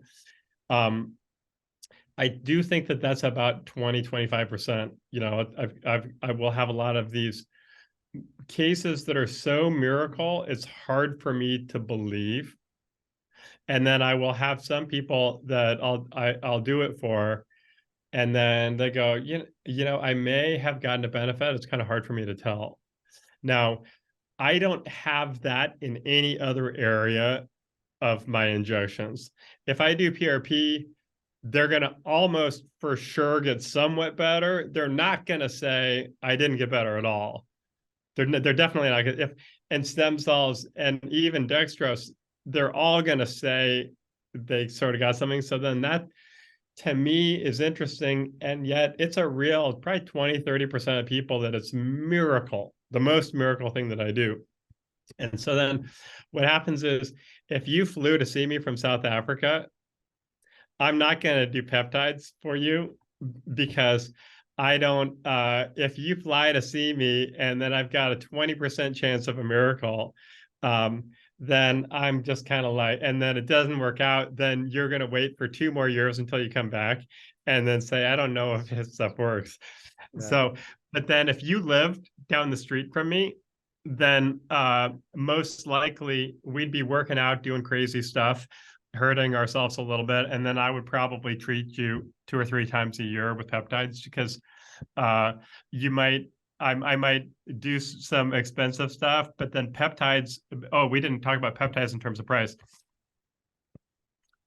I do think that that's about 20-25%. I will have a lot of these cases that are so miracle, it's hard for me to believe. And then I will have some people that I'll do it for, and then they go, I may have gotten a benefit. It's kind of hard for me to tell. Now, I don't have that in any other area of my injections. If I do PRP, they're going to almost for sure get somewhat better. They're not going to say, I didn't get better at all. They're definitely not going to. And stem cells and even dextrose, they're all going to say they sort of got something. So then that to me is interesting, and yet it's a real, probably 20-30% of people that it's miracle, the most miracle thing that I do. And so then what happens is, if you flew to see me from South Africa, I'm not going to do peptides for you, because I don't, if you fly to see me and then I've got a 20% chance of a miracle, then I'm just kind of like, and then it doesn't work out, then you're going to wait for 2 more years until you come back and then say, I don't know if this stuff works. Yeah. So, but then if you lived down the street from me, then most likely we'd be working out, doing crazy stuff, hurting ourselves a little bit, and then I would probably treat you 2 or 3 times a year with peptides, because you might, I might do some expensive stuff, but then peptides, oh, we didn't talk about peptides in terms of price.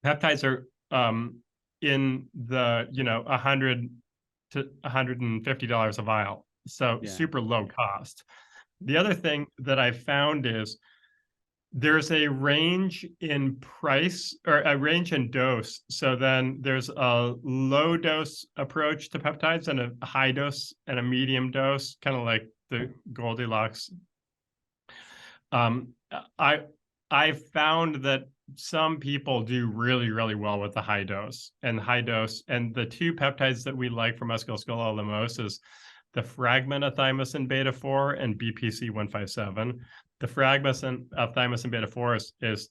Peptides are in the, $100 to $150 a vial, so yeah, super low cost. The other thing that I found is there's a range in price, or a range in dose. So then there's a low dose approach to peptides and a high dose and a medium dose, kind of like the Goldilocks. I found that some people do really, really well with the high dose. And the 2 peptides that we like for musculoskeletal the most is the fragment of thymosin beta-4 and BPC 157. The fragment of thymosin beta-4 is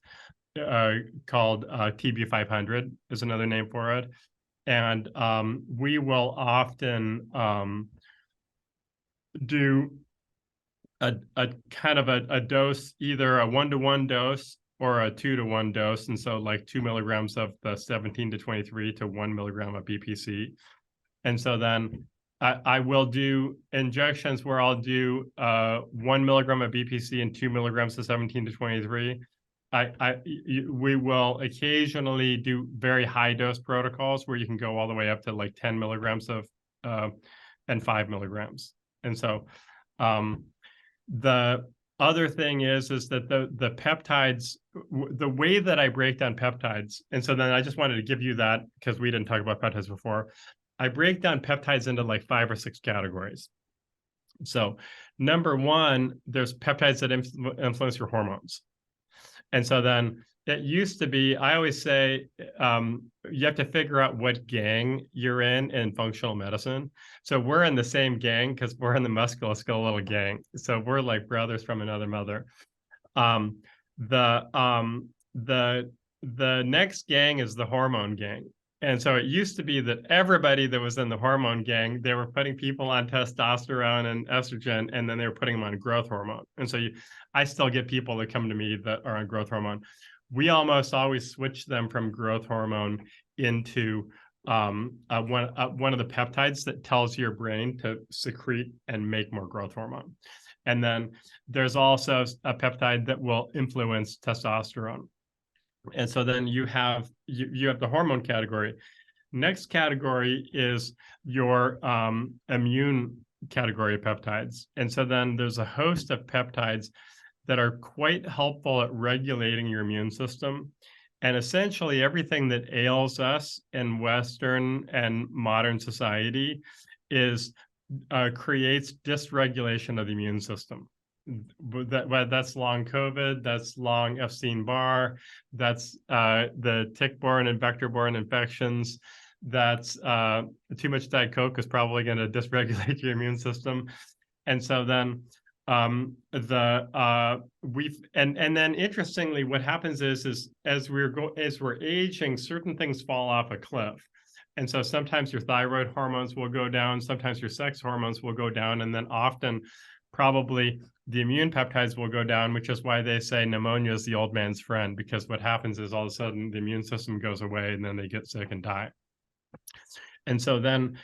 called TB500, is another name for it. And we will often do a kind of a dose, either a 1-to-1 dose or a 2-to-1 dose. And so like 2 milligrams of the 17 to 23 to 1 milligram of BPC. And so then I will do injections where I'll do 1 milligram of BPC and 2 milligrams of 17 to 23. We will occasionally do very high dose protocols where you can go all the way up to like 10 milligrams of and 5 milligrams. And so the other thing is that the peptides, the way that I break down peptides, and so then I just wanted to give you that because we didn't talk about peptides before. I break down peptides into like 5 or 6 categories. So number 1, there's peptides that influence your hormones. And so then it used to be, I always say, you have to figure out what gang you're in functional medicine. So we're in the same gang because we're in the musculoskeletal gang. So we're like brothers from another mother. The next gang is the hormone gang. And so it used to be that everybody that was in the hormone gang, they were putting people on testosterone and estrogen, and then they were putting them on growth hormone. And so I still get people that come to me that are on growth hormone. We almost always switch them from growth hormone into one of the peptides that tells your brain to secrete and make more growth hormone. And then there's also a peptide that will influence testosterone. And so then you have the hormone category. Next category is your immune category of peptides. And so then there's a host of peptides that are quite helpful at regulating your immune system. And essentially everything that ails us in Western and modern society creates dysregulation of the immune system. That's long COVID, that's long Epstein-Barr, that's the tick-borne and vector-borne infections, that's too much Diet Coke is probably going to dysregulate your immune system. And so then then interestingly, what happens is as we're aging, certain things fall off a cliff. And so sometimes your thyroid hormones will go down, sometimes your sex hormones will go down, and then often probably the immune peptides will go down, which is why they say pneumonia is the old man's friend, because what happens is all of a sudden the immune system goes away and then they get sick and die. And so then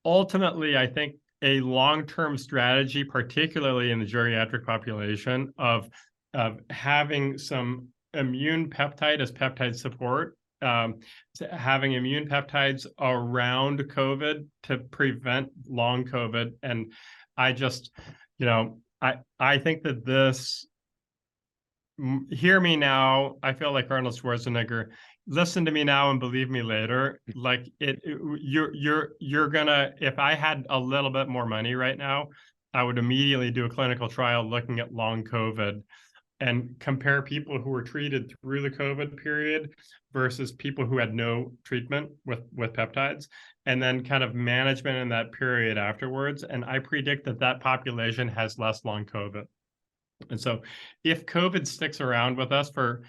ultimately, I think a long-term strategy, particularly in the geriatric population, of having some immune peptide as peptide support, having immune peptides around COVID to prevent long COVID. And I just, I think that this, hear me now, I feel like Arnold Schwarzenegger, listen to me now and believe me later. Like you're gonna, if I had a little bit more money right now, I would immediately do a clinical trial looking at long COVID and compare people who were treated through the COVID period versus people who had no treatment with peptides, and then kind of management in that period afterwards. And I predict that that population has less long COVID. And so if COVID sticks around with us for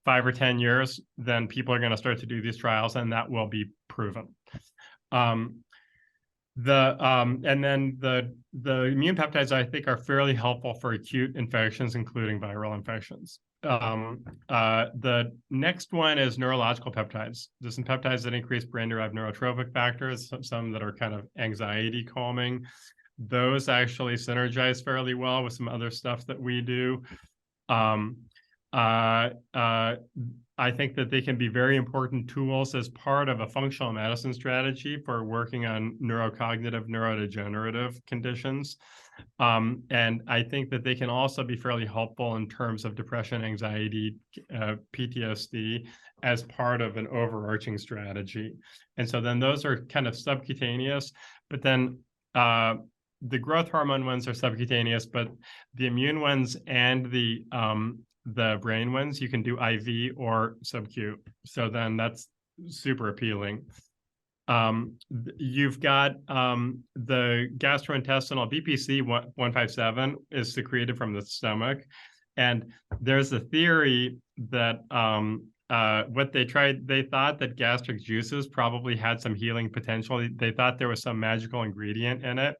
5 or 10 years, then people are going to start to do these trials, and that will be proven. And then the immune peptides, I think, are fairly helpful for acute infections, including viral infections. The next one is neurological peptides. There's some peptides that increase brain-derived neurotrophic factors, some that are kind of anxiety calming. Those actually synergize fairly well with some other stuff that we do. I think that they can be very important tools as part of a functional medicine strategy for working on neurocognitive, neurodegenerative conditions. And I think that they can also be fairly helpful in terms of depression, anxiety, PTSD as part of an overarching strategy. And so then those are kind of subcutaneous, but then the growth hormone ones are subcutaneous, but the immune ones and the brain ones, you can do IV or sub-Q. So then that's super appealing. You've got the gastrointestinal BPC 157 is secreted from the stomach. And there's a theory that what they tried, they thought that gastric juices probably had some healing potential. They thought there was some magical ingredient in it.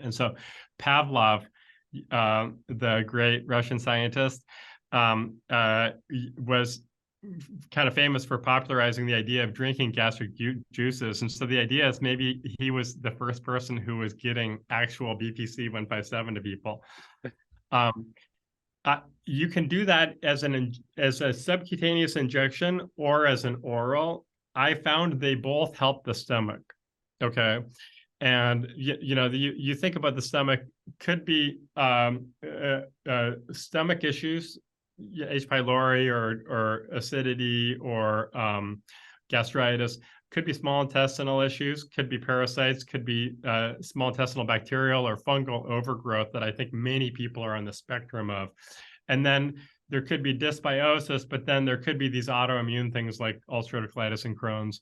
And so Pavlov, the great Russian scientist, was kind of famous for popularizing the idea of drinking gastric juices. And so the idea is maybe he was the first person who was getting actual BPC 157 to people. You can do that as a subcutaneous injection or as an oral. I found they both help the stomach. Okay. And you think about the stomach, could be stomach issues, H. pylori or acidity or gastritis, could be small intestinal issues, could be parasites, could be small intestinal bacterial or fungal overgrowth that I think many people are on the spectrum of. And then there could be dysbiosis, but then there could be these autoimmune things like ulcerative colitis and Crohn's.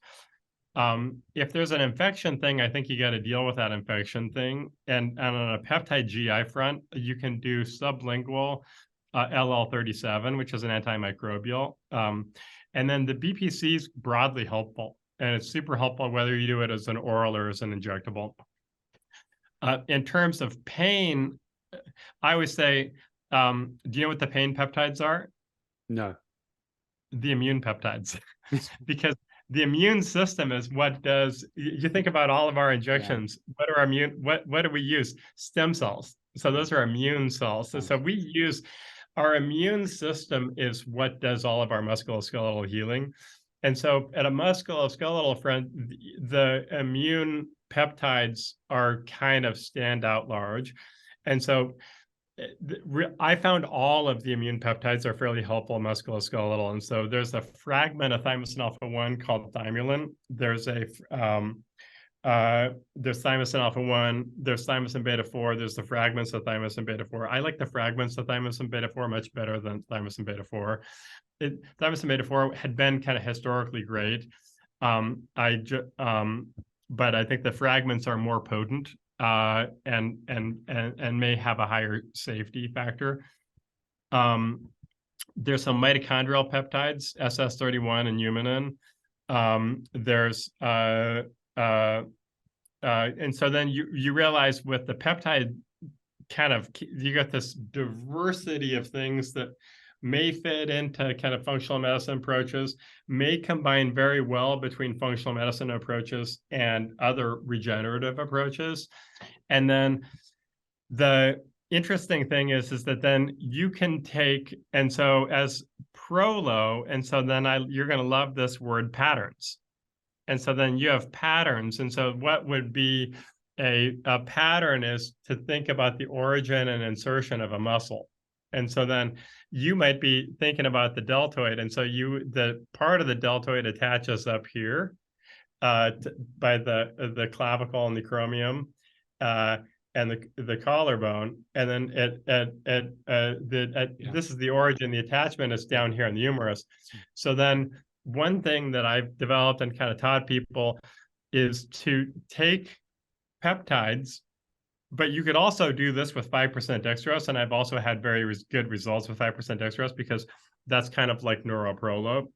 If there's an infection thing, I think you got to deal with that infection thing. And on a peptide GI front, you can do sublingual LL37, which is an antimicrobial. And then the BPC is broadly helpful, and it's super helpful whether you do it as an oral or as an injectable. In terms of pain, I always say, do you know what the pain peptides are? No. The immune peptides. Because the immune system is what does, you think about all of our injections, what are what do we use? Stem cells. So those are immune cells. So we use, our immune system is what does all of our musculoskeletal healing. And so at a musculoskeletal front, the immune peptides are kind of stand out large. And so I found all of the immune peptides are fairly helpful in musculoskeletal. And so there's a fragment of thymosin alpha-1 called thymulin. There's thymosin alpha-1, there's thymosin beta-4, there's the fragments of thymosin beta-4. I like the fragments of thymosin beta-4 much better than thymosin beta-4. Thymosin beta-4 had been kind of historically great. But I think the fragments are more potent. And may have a higher safety factor. There's some mitochondrial peptides, SS31 and humanin. And so then you realize with the peptide kind of, you got this diversity of things that may fit into kind of functional medicine approaches, may combine very well between functional medicine approaches and other regenerative approaches. And then the interesting thing is that then you can take, and so as Prolo, and so then you're going to love this word, patterns. And so then you have patterns. And so what would be a pattern is to think about the origin and insertion of a muscle. And so then you might be thinking about the deltoid. And so the part of the deltoid attaches up here by the clavicle and the acromion, and the collarbone. And then this is the origin. The attachment is down here in the humerus. So then one thing that I've developed and kind of taught people is to take peptides, but you could also do this with 5% dextrose. And I've also had very good results with 5% dextrose because that's kind of like neuroprolo.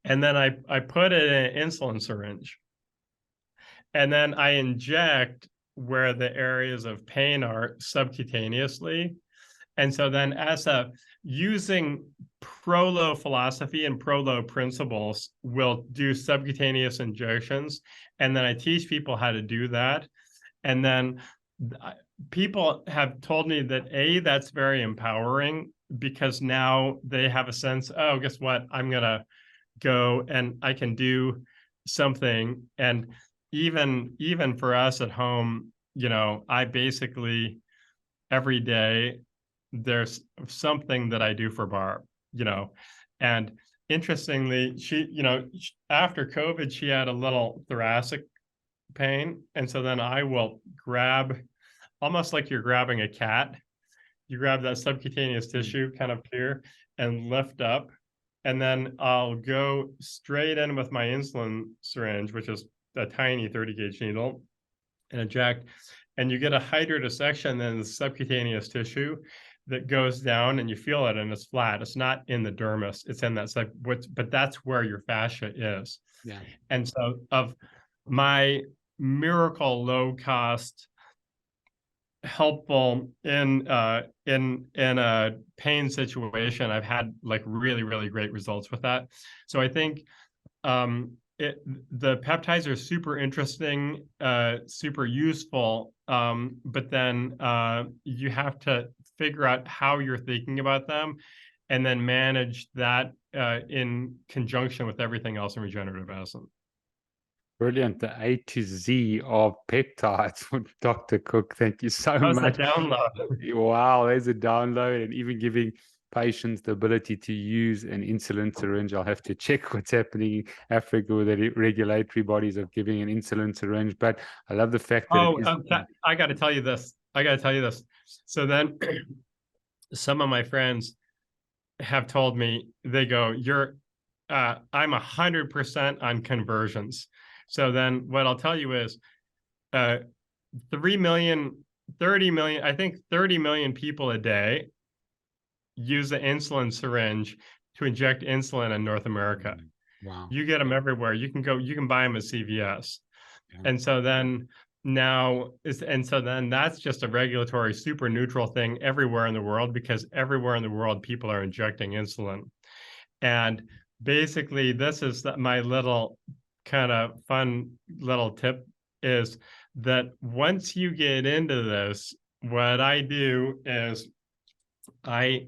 And then I put it in an insulin syringe. And then I inject where the areas of pain are subcutaneously. And so then using Prolo philosophy and Prolo principles, we'll do subcutaneous injections. And then I teach people how to do that. And then people have told me that that's very empowering because now they have a sense, oh, guess what? I'm going to go and I can do something. And even for us at home, I basically every day there's something that I do for Barb, and interestingly, she, after COVID, she had a little thoracic pain. And so then I will grab, almost like you're grabbing a cat, you grab that subcutaneous tissue kind of here and lift up. And then I'll go straight in with my insulin syringe, which is a tiny 30 gauge needle, and inject. And you get a hydrodissection in the subcutaneous tissue that goes down, and you feel it, and it's flat. It's not in the dermis. It's in that but that's where your fascia is. Yeah. And so of my miracle low cost helpful in a pain situation, I've had like really, really great results with that. So I think the peptides are super interesting, super useful, but then you have to figure out how you're thinking about them and then manage that in conjunction with everything else in regenerative medicine. Brilliant. The A to Z of peptides with Dr. Cook. Thank you so much. A download. Wow, there's a download, and even giving patients the ability to use an insulin syringe. I'll have to check what's happening in Africa with the regulatory bodies of giving an insulin syringe. But I love the fact that I got to tell you this. So then some of my friends have told me, they go, I'm 100% on conversions. So then what I'll tell you is 30 million, I think 30 million people a day use an insulin syringe to inject insulin in North America. Wow. You get them everywhere. You can buy them at CVS. Yeah. And so then that's just a regulatory super neutral thing everywhere in the world, because everywhere in the world people are injecting insulin. And basically this is my little kind of fun little tip, is that once you get into this, what I do is I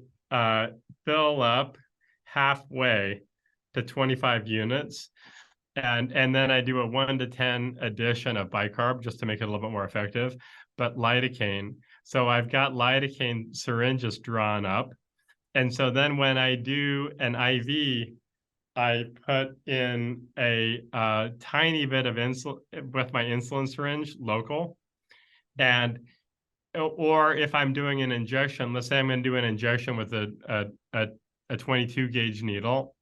fill up halfway to 25 units, and then I do a 1 to 10 addition of bicarb just to make it a little bit more effective, but lidocaine. So I've got lidocaine syringes drawn up, and so then when I do an IV, I put in a tiny bit of insulin with my insulin syringe, local. Or if I'm doing an injection, let's say I'm going to do an injection with a 22 gauge needle.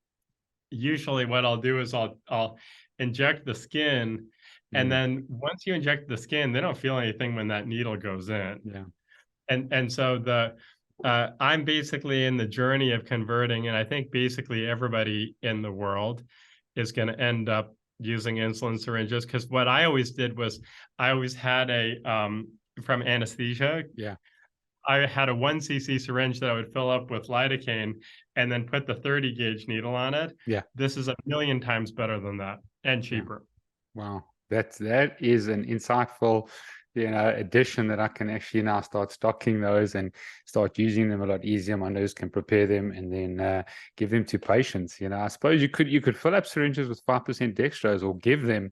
Usually what I'll do is I'll inject the skin. And then once you inject the skin, they don't feel anything when that needle goes in. Yeah. And so I'm basically in the journey of converting, and I think basically everybody in the world is going to end up using insulin syringes, because what I always did was I always had from anesthesia. Yeah. I had a 1 cc syringe that I would fill up with lidocaine and then put the 30 gauge needle on it. Yeah. This is 1,000,000 times better than that and cheaper. Yeah. Wow. That is an insightful addition that I can actually now start stocking those and start using them a lot easier. My nurse can prepare them and then give them to patients. I suppose you could fill up syringes with 5% dextrose, or give them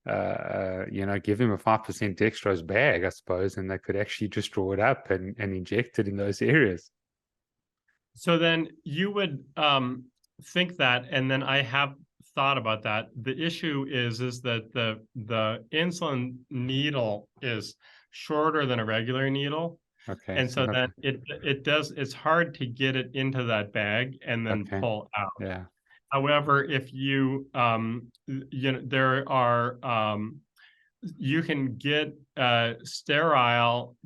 a 5% dextrose bag, I suppose, and they could actually just draw it up and inject it in those areas. So then you would think that, and then I have thought about that. The issue is that the insulin needle is shorter than a regular needle. Okay. And So so not, then it's hard to get it into that bag and then okay. pull out. Yeah. However, if you there are you can get sterile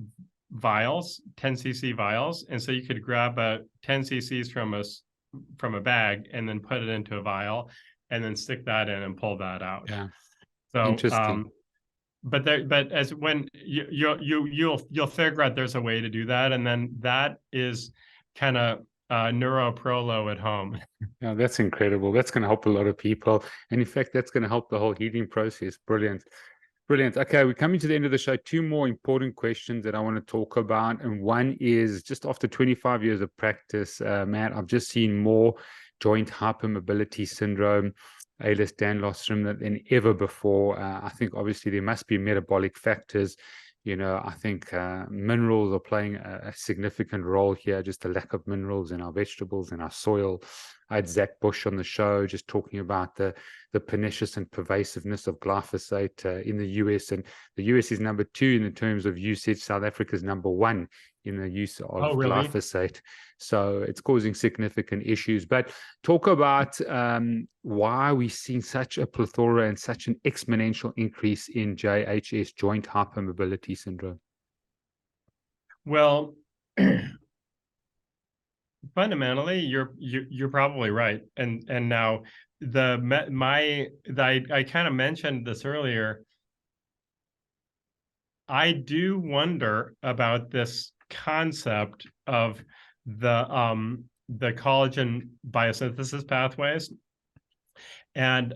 vials, 10 cc vials, and so you could grab a 10 cc's from a bag and then put it into a vial and then stick that in and pull that out. Yeah. So Interesting. but as when you'll figure out there's a way to do that, and then that is kind of neuroprolo at home. Yeah, that's incredible. That's going to help a lot of people. And in fact, that's going to help the whole healing process. Brilliant. Brilliant. Okay, we're coming to the end of the show. Two more important questions that I want to talk about. And one is, just after 25 years of practice, Matt, I've just seen more joint hypermobility syndrome, Ehlers-Danlos syndrome than ever before. I think obviously there must be metabolic factors. I think minerals are playing a significant role here, just the lack of minerals in our vegetables, in our soil. I had Zach Bush on the show just talking about the pernicious and pervasiveness of glyphosate in the US. And the US is number 2 in the terms of usage. South Africa is number 1 in the use of Oh, really? glyphosate. So it's causing significant issues. But talk about why we've seen such a plethora and such an exponential increase in JHS, joint hypermobility syndrome. Well, fundamentally, you're probably right. And now I kind of mentioned this earlier. I do wonder about this concept of the collagen biosynthesis pathways. And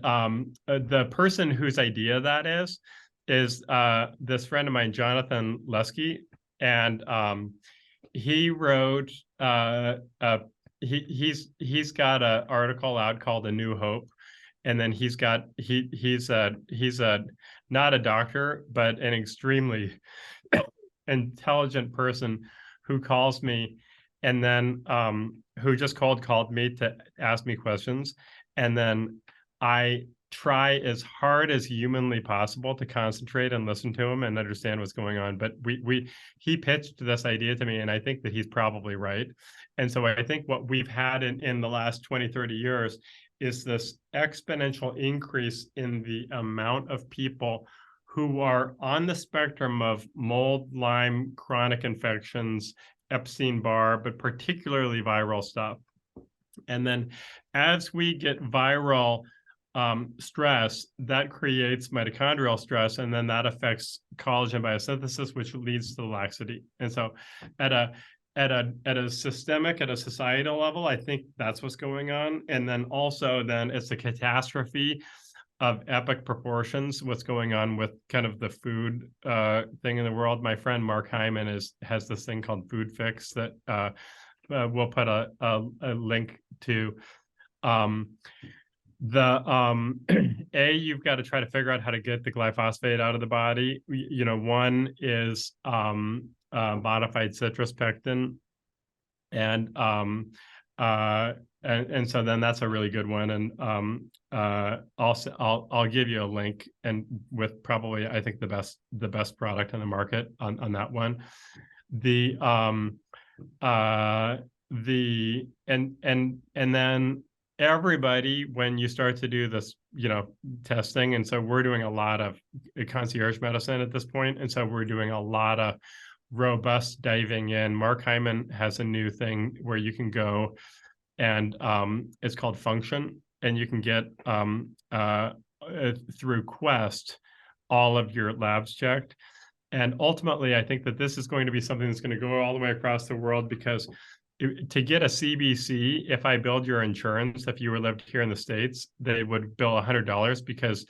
the person whose idea that is this friend of mine, Jonathan Lesky, and he wrote he's got an article out called A New Hope, and then he's not a doctor, but an extremely intelligent person who calls me, and then who just called me to ask me questions, and then I try as hard as humanly possible to concentrate and listen to him and understand what's going on. But he pitched this idea to me, and I think that he's probably right. And so I think what we've had in the last 20, 30 years is this exponential increase in the amount of people who are on the spectrum of mold, Lyme, chronic infections, Epstein-Barr, but particularly viral stuff. And then as we get viral stress, that creates mitochondrial stress, and then that affects collagen biosynthesis, which leads to laxity. And so at a systemic, at a societal level, I think that's what's going on. And then also then it's a catastrophe of epic proportions, what's going on with kind of the food thing in the world. My friend Mark Hyman has this thing called Food Fix that we'll put a link to. You've got to try to figure out how to get the glyphosate out of the body. One is modified citrus pectin, and so then that's a really good one. And also I'll give you a link, and with probably I think the best product on the market on that one. And then everybody, when you start to do this, testing, and so we're doing a lot of concierge medicine at this point, and so we're doing a lot of robust diving in. Mark Hyman has a new thing where you can go, and it's called Function, and you can get through Quest all of your labs checked. And ultimately, I think that this is going to be something that's going to go all the way across the world, because to get a CBC, if I billed your insurance, if you were lived here in the States, they would bill $100, because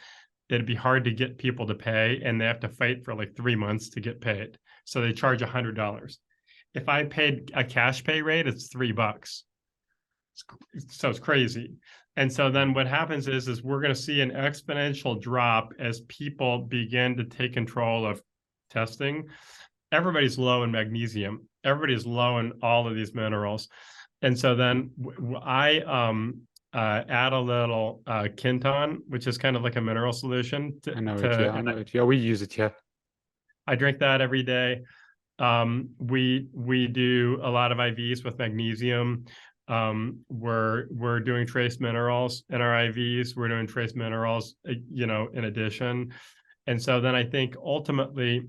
it'd be hard to get people to pay, and they have to fight for like 3 months to get paid. So they charge $100. If I paid a cash pay rate, it's $3. So it's crazy. And so then what happens is we're going to see an exponential drop as people begin to take control of testing. Everybody's low in magnesium. Everybody's low in all of these minerals. and so then I add a little Kinton, which is kind of like a mineral solution. I know it. Yeah, I know it. Yeah, we use it here. I drink that every day. We do a lot of IVs with magnesium. We're doing trace minerals in our IVs. We're doing trace minerals, in addition. And so then I think ultimately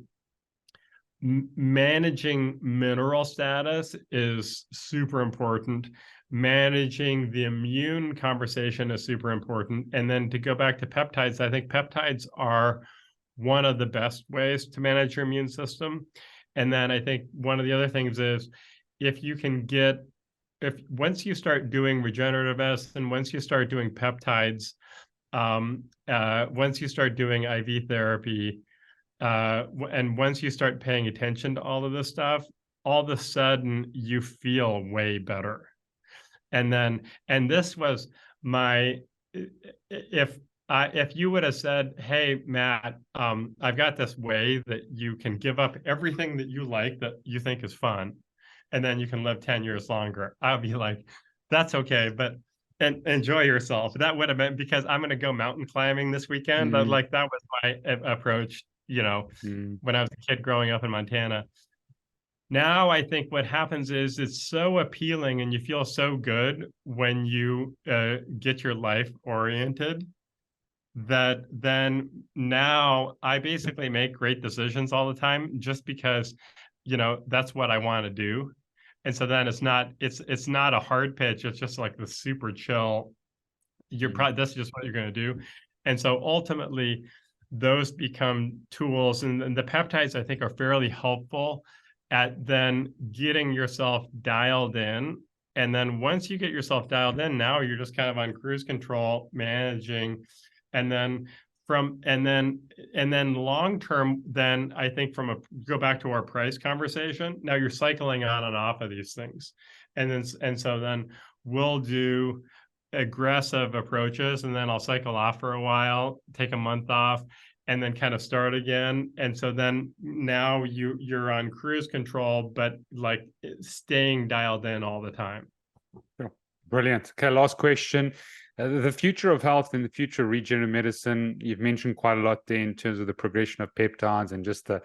managing mineral status is super important. Managing the immune conversation is super important. And then to go back to peptides, I think peptides are one of the best ways to manage your immune system. And then I think one of the other things is once you start doing regenerative medicine, once you start doing peptides, once you start doing IV therapy, and once you start paying attention to all of this stuff, all of a sudden you feel way better. And this was if you would have said, hey, Matt, I've got this way that you can give up everything that you like that you think is fun, and then you can live 10 years longer, I'll be like, that's okay, but enjoy yourself. That would have been because I'm going to go mountain climbing this weekend. That was my approach, when I was a kid growing up in Montana. Now I think what happens is it's so appealing and you feel so good when you get your life oriented that then now I basically make great decisions all the time just because, that's what I want to do. And so then it's not a hard pitch. It's just like the super chill. That's just what you're going to do. And so ultimately those become tools, and the peptides I think are fairly helpful at then getting yourself dialed in. And then once you get yourself dialed in, now you're just kind of on cruise control, managing. And then long term, then I think go back to our price conversation. Now you're cycling on and off of these things. And so then we'll do aggressive approaches, and then I'll cycle off for a while, take a month off, and then kind of start again. And so then now you're on cruise control, but like staying dialed in all the time. Brilliant. Okay, last question. The future of health and the future of regenerative medicine, you've mentioned quite a lot there in terms of the progression of peptides and just the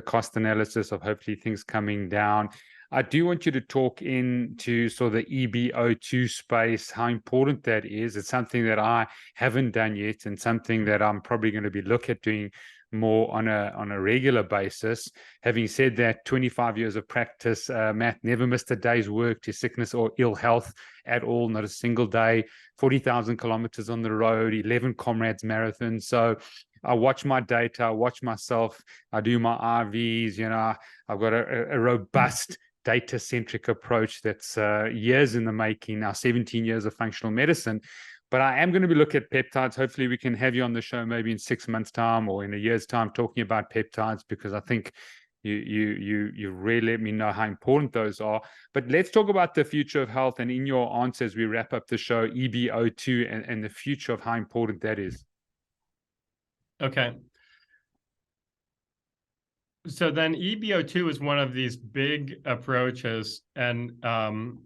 cost analysis of hopefully things coming down. I do want you to talk into sort of the EBO2 space, how important that is. It's something that I haven't done yet and something that I'm probably going to be looking at doing more on a regular basis. Having said that, 25 years of practice, Matt never missed a day's work to sickness or ill health at all, not a single day, 40,000 kilometers on the road, 11 comrades marathons. So I watch my data, I watch myself, I do my IVs, I've got a robust data-centric approach that's years in the making now, 17 years of functional medicine. But I am going to be looking at peptides. Hopefully we can have you on the show maybe in 6 months' time or in a year's time talking about peptides, because I think you really let me know how important those are. But let's talk about the future of health, and in your answer as we wrap up the show, EBO2 and the future of how important that is. Okay. So then EBO2 is one of these big approaches and of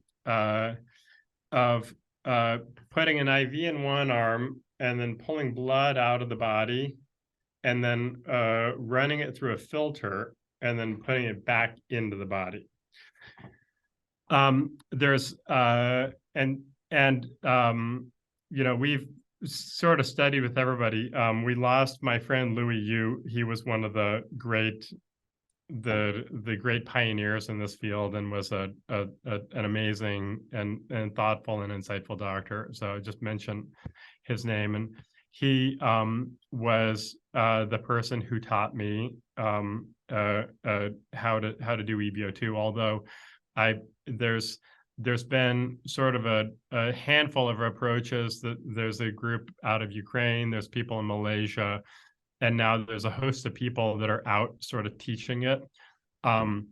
putting an IV in one arm and then pulling blood out of the body and then running it through a filter and then putting it back into the body. We've sort of studied with everybody. We lost my friend Louis Yu. He was one of the great pioneers in this field and was an amazing and thoughtful and insightful doctor. So I just mentioned his name, and he was the person who taught me how to do EBO2. Although there's been sort of a handful of approaches. There's a group out of Ukraine, there's people in Malaysia, and now there's a host of people that are out sort of teaching it. To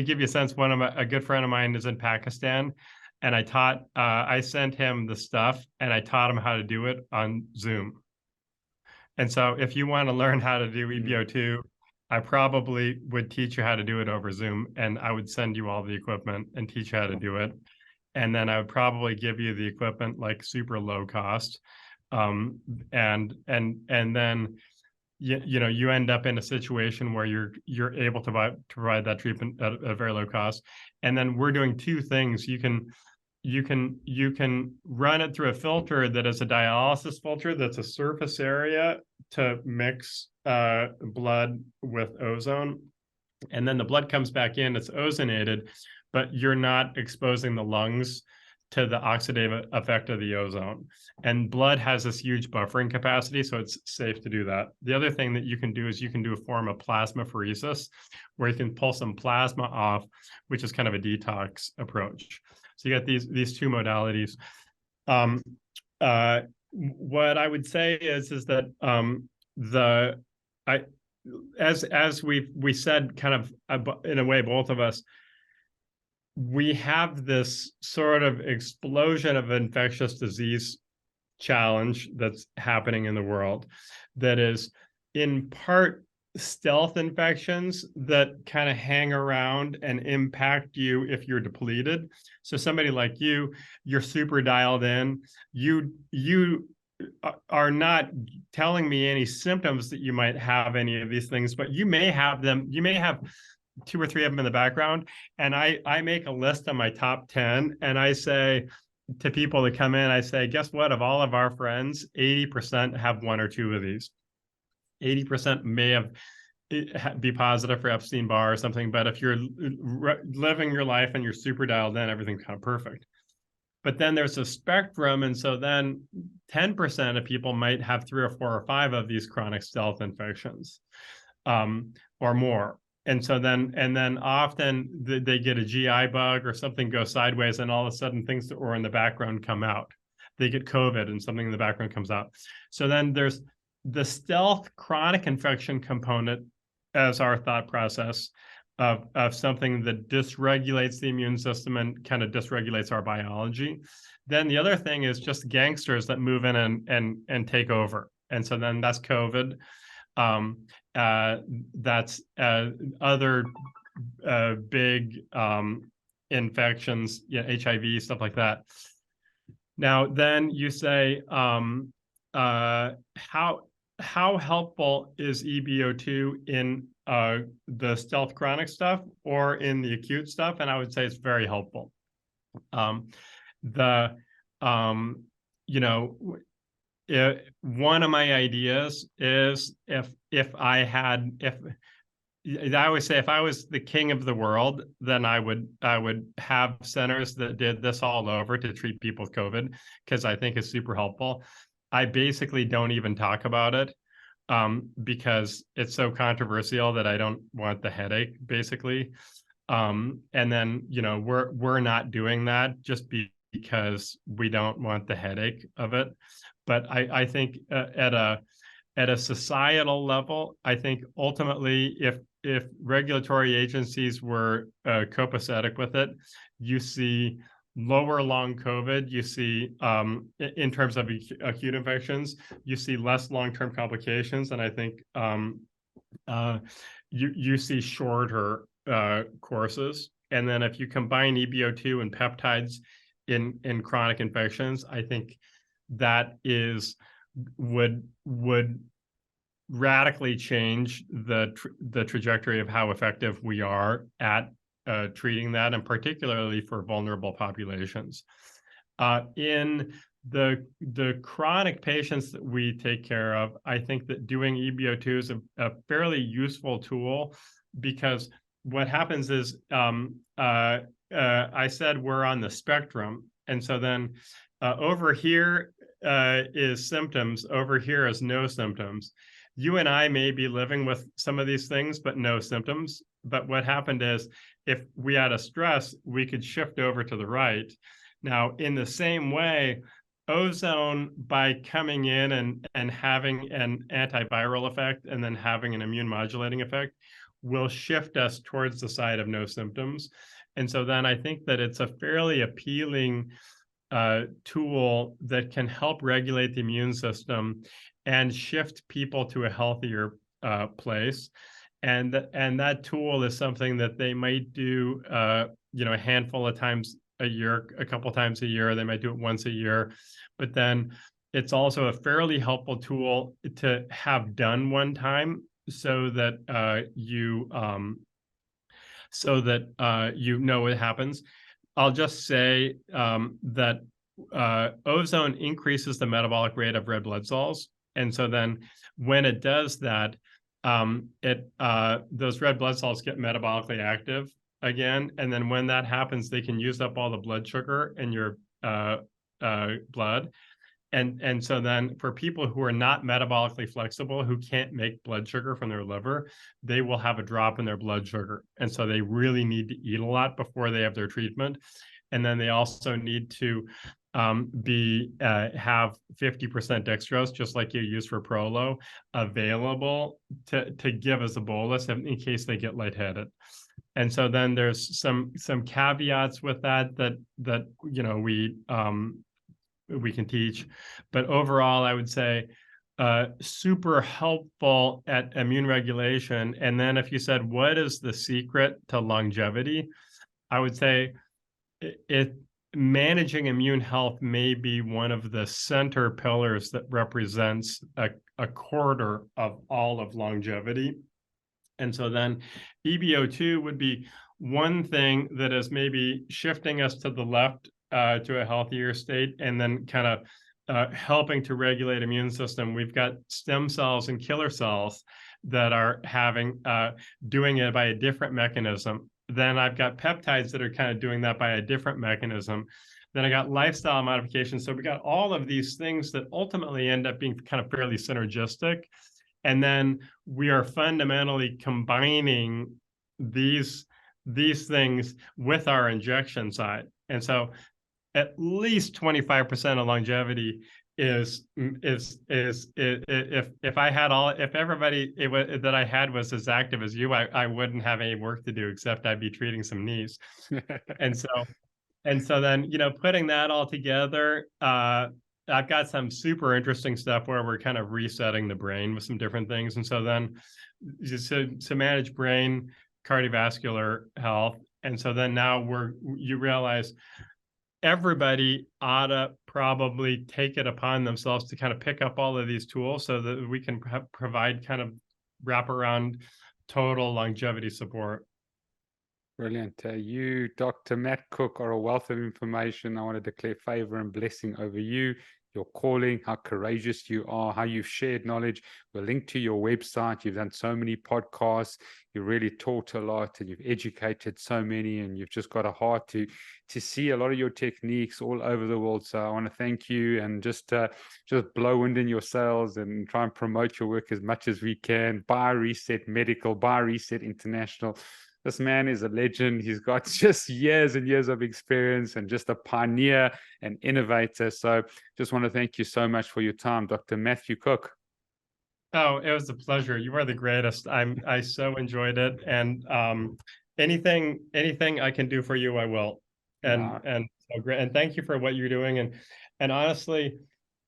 give you a sense, a good friend of mine is in Pakistan, and I sent him the stuff and I taught him how to do it on Zoom. And so if you want to learn how to do EBO2, I probably would teach you how to do it over Zoom, and I would send you all the equipment and teach you how to do it. And then I would probably give you the equipment like super low cost. And then you end up in a situation where you're able to provide that treatment at a very low cost. And then we're doing two things. You can run it through a filter that is a dialysis filter that's a surface area to mix blood with ozone, and then the blood comes back in, it's ozonated, but you're not exposing the lungs to the oxidative effect of the ozone. And blood has this huge buffering capacity, so it's safe to do that. The other thing that you can do is you can do a form of plasmapheresis, where you can pull some plasma off, which is kind of a detox approach. So you got these two modalities. What I would say is that as we said, kind of in a way, both of us, we have this sort of explosion of infectious disease challenge that's happening in the world that is in part stealth infections that kind of hang around and impact you if you're depleted. So somebody like you're super dialed in. You are not telling me any symptoms that you might have any of these things, but you may have them. You may have 2 or 3 of them in the background. And I make a list of my top 10, and I say to people that come in, I say, guess what? Of all of our friends, 80% have 1 or 2 of these. 80% may be positive for Epstein-Barr or something, but if you're living your life and you're super dialed in, everything's kind of perfect. But then there's a spectrum, and so then 10% of people might have 3 or 4 or 5 of these chronic stealth infections, or more. And so then often they get a GI bug or something goes sideways, and all of a sudden things that were in the background come out. They get COVID and something in the background comes out. So then there's the stealth chronic infection component as our thought process of something that dysregulates the immune system and kind of dysregulates our biology. Then the other thing is just gangsters that move in and take over. And so then that's COVID. That's other big infections, HIV, stuff like that. Now, then you say, how helpful is EBO2 in the stealth chronic stuff or in the acute stuff? And I would say it's very helpful. One of my ideas is if I always say if I was the king of the world, then I would have centers that did this all over to treat people with COVID, because I think it's super helpful. I basically don't even talk about it because it's so controversial that I don't want the headache, basically. And then we're not doing that just because we don't want the headache of it. But I think at a societal level, I think ultimately, if regulatory agencies were copacetic with it, you see lower long COVID, you see in terms of acute infections, you see less long-term complications, and I think you see shorter courses. And then if you combine EBO2 and peptides in chronic infections, I think that would radically change the trajectory of how effective we are at treating that, and particularly for vulnerable populations. In the chronic patients that we take care of, I think that doing EBO2 is a fairly useful tool, because what happens is, I said we're on the spectrum, and so then over here is symptoms, over here is no symptoms. You and I may be living with some of these things, but no symptoms. But what happened is, if we had a stress, we could shift over to the right. Now, in the same way, ozone, by coming in and having an antiviral effect and then having an immune modulating effect, will shift us towards the side of no symptoms. And so then I think that it's a fairly appealing tool that can help regulate the immune system and shift people to a healthier place. and that tool is something that they might do, a handful of times a year, a couple times a year. They might do it once a year, but then it's also a fairly helpful tool to have done one time, so that you know what happens. I'll just say that ozone increases the metabolic rate of red blood cells, and so then when it does that, those red blood cells get metabolically active again, and then when that happens, they can use up all the blood sugar in your blood. And so then for people who are not metabolically flexible, who can't make blood sugar from their liver, they will have a drop in their blood sugar. And so they really need to eat a lot before they have their treatment. And then they also need to have 50% dextrose, just like you use for Prolo, available to give as a bolus in case they get lightheaded. And so then there's some caveats with that we can teach, but overall, I would say super helpful at immune regulation. And then if you said, what is the secret to longevity? I would say managing immune health may be one of the center pillars that represents a quarter of all of longevity. And so then EBO2 would be one thing that is maybe shifting us to the left to a healthier state, and then kind of helping to regulate immune system. We've got stem cells and killer cells that are doing it by a different mechanism. Then I've got peptides that are kind of doing that by a different mechanism. Then I got lifestyle modifications. So we got all of these things that ultimately end up being kind of fairly synergistic. And then we are fundamentally combining these things with our injection side. And so at least 25% of longevity is if I had if everybody that I had was as active as you, I wouldn't have any work to do except I'd be treating some knees. and so then, putting that all together, I've got some super interesting stuff where we're kind of resetting the brain with some different things. And so then to manage brain cardiovascular health. And so then now you realize everybody ought to probably take it upon themselves to kind of pick up all of these tools so that we can provide kind of wraparound total longevity support. Brilliant. You, Dr. Matt Cook, are a wealth of information. I want to declare favor and blessing over you, your calling, how courageous you are, how you've shared knowledge. We'll link to your website. You've done so many podcasts. You really taught a lot, and you've educated so many, and you've just got a heart to see a lot of your techniques all over the world. So I want to thank you, and just blow wind in your sails and try and promote your work as much as we can. BioReset Medical, BioReset International. This man is a legend. He's got just years and years of experience, and just a pioneer and innovator. So just want to thank you so much for your time, Dr. Matthew Cook. Oh, it was a pleasure. You are the greatest. I so enjoyed it. And anything I can do for you, I will. And so great. And thank you for what you're doing. And honestly,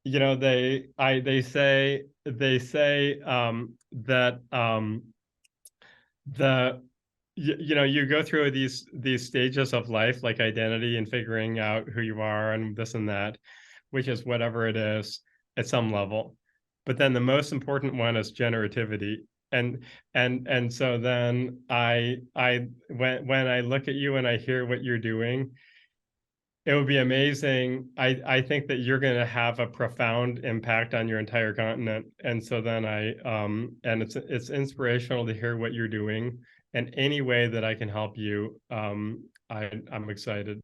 they say that you go through these stages of life, like identity and figuring out who you are and this and that, which is whatever it is at some level. But then the most important one is generativity. And so then when I look at you and I hear what you're doing, it would be amazing. I think that you're going to have a profound impact on your entire continent. And so then and it's inspirational to hear what you're doing. And any way that I can help you, I'm excited.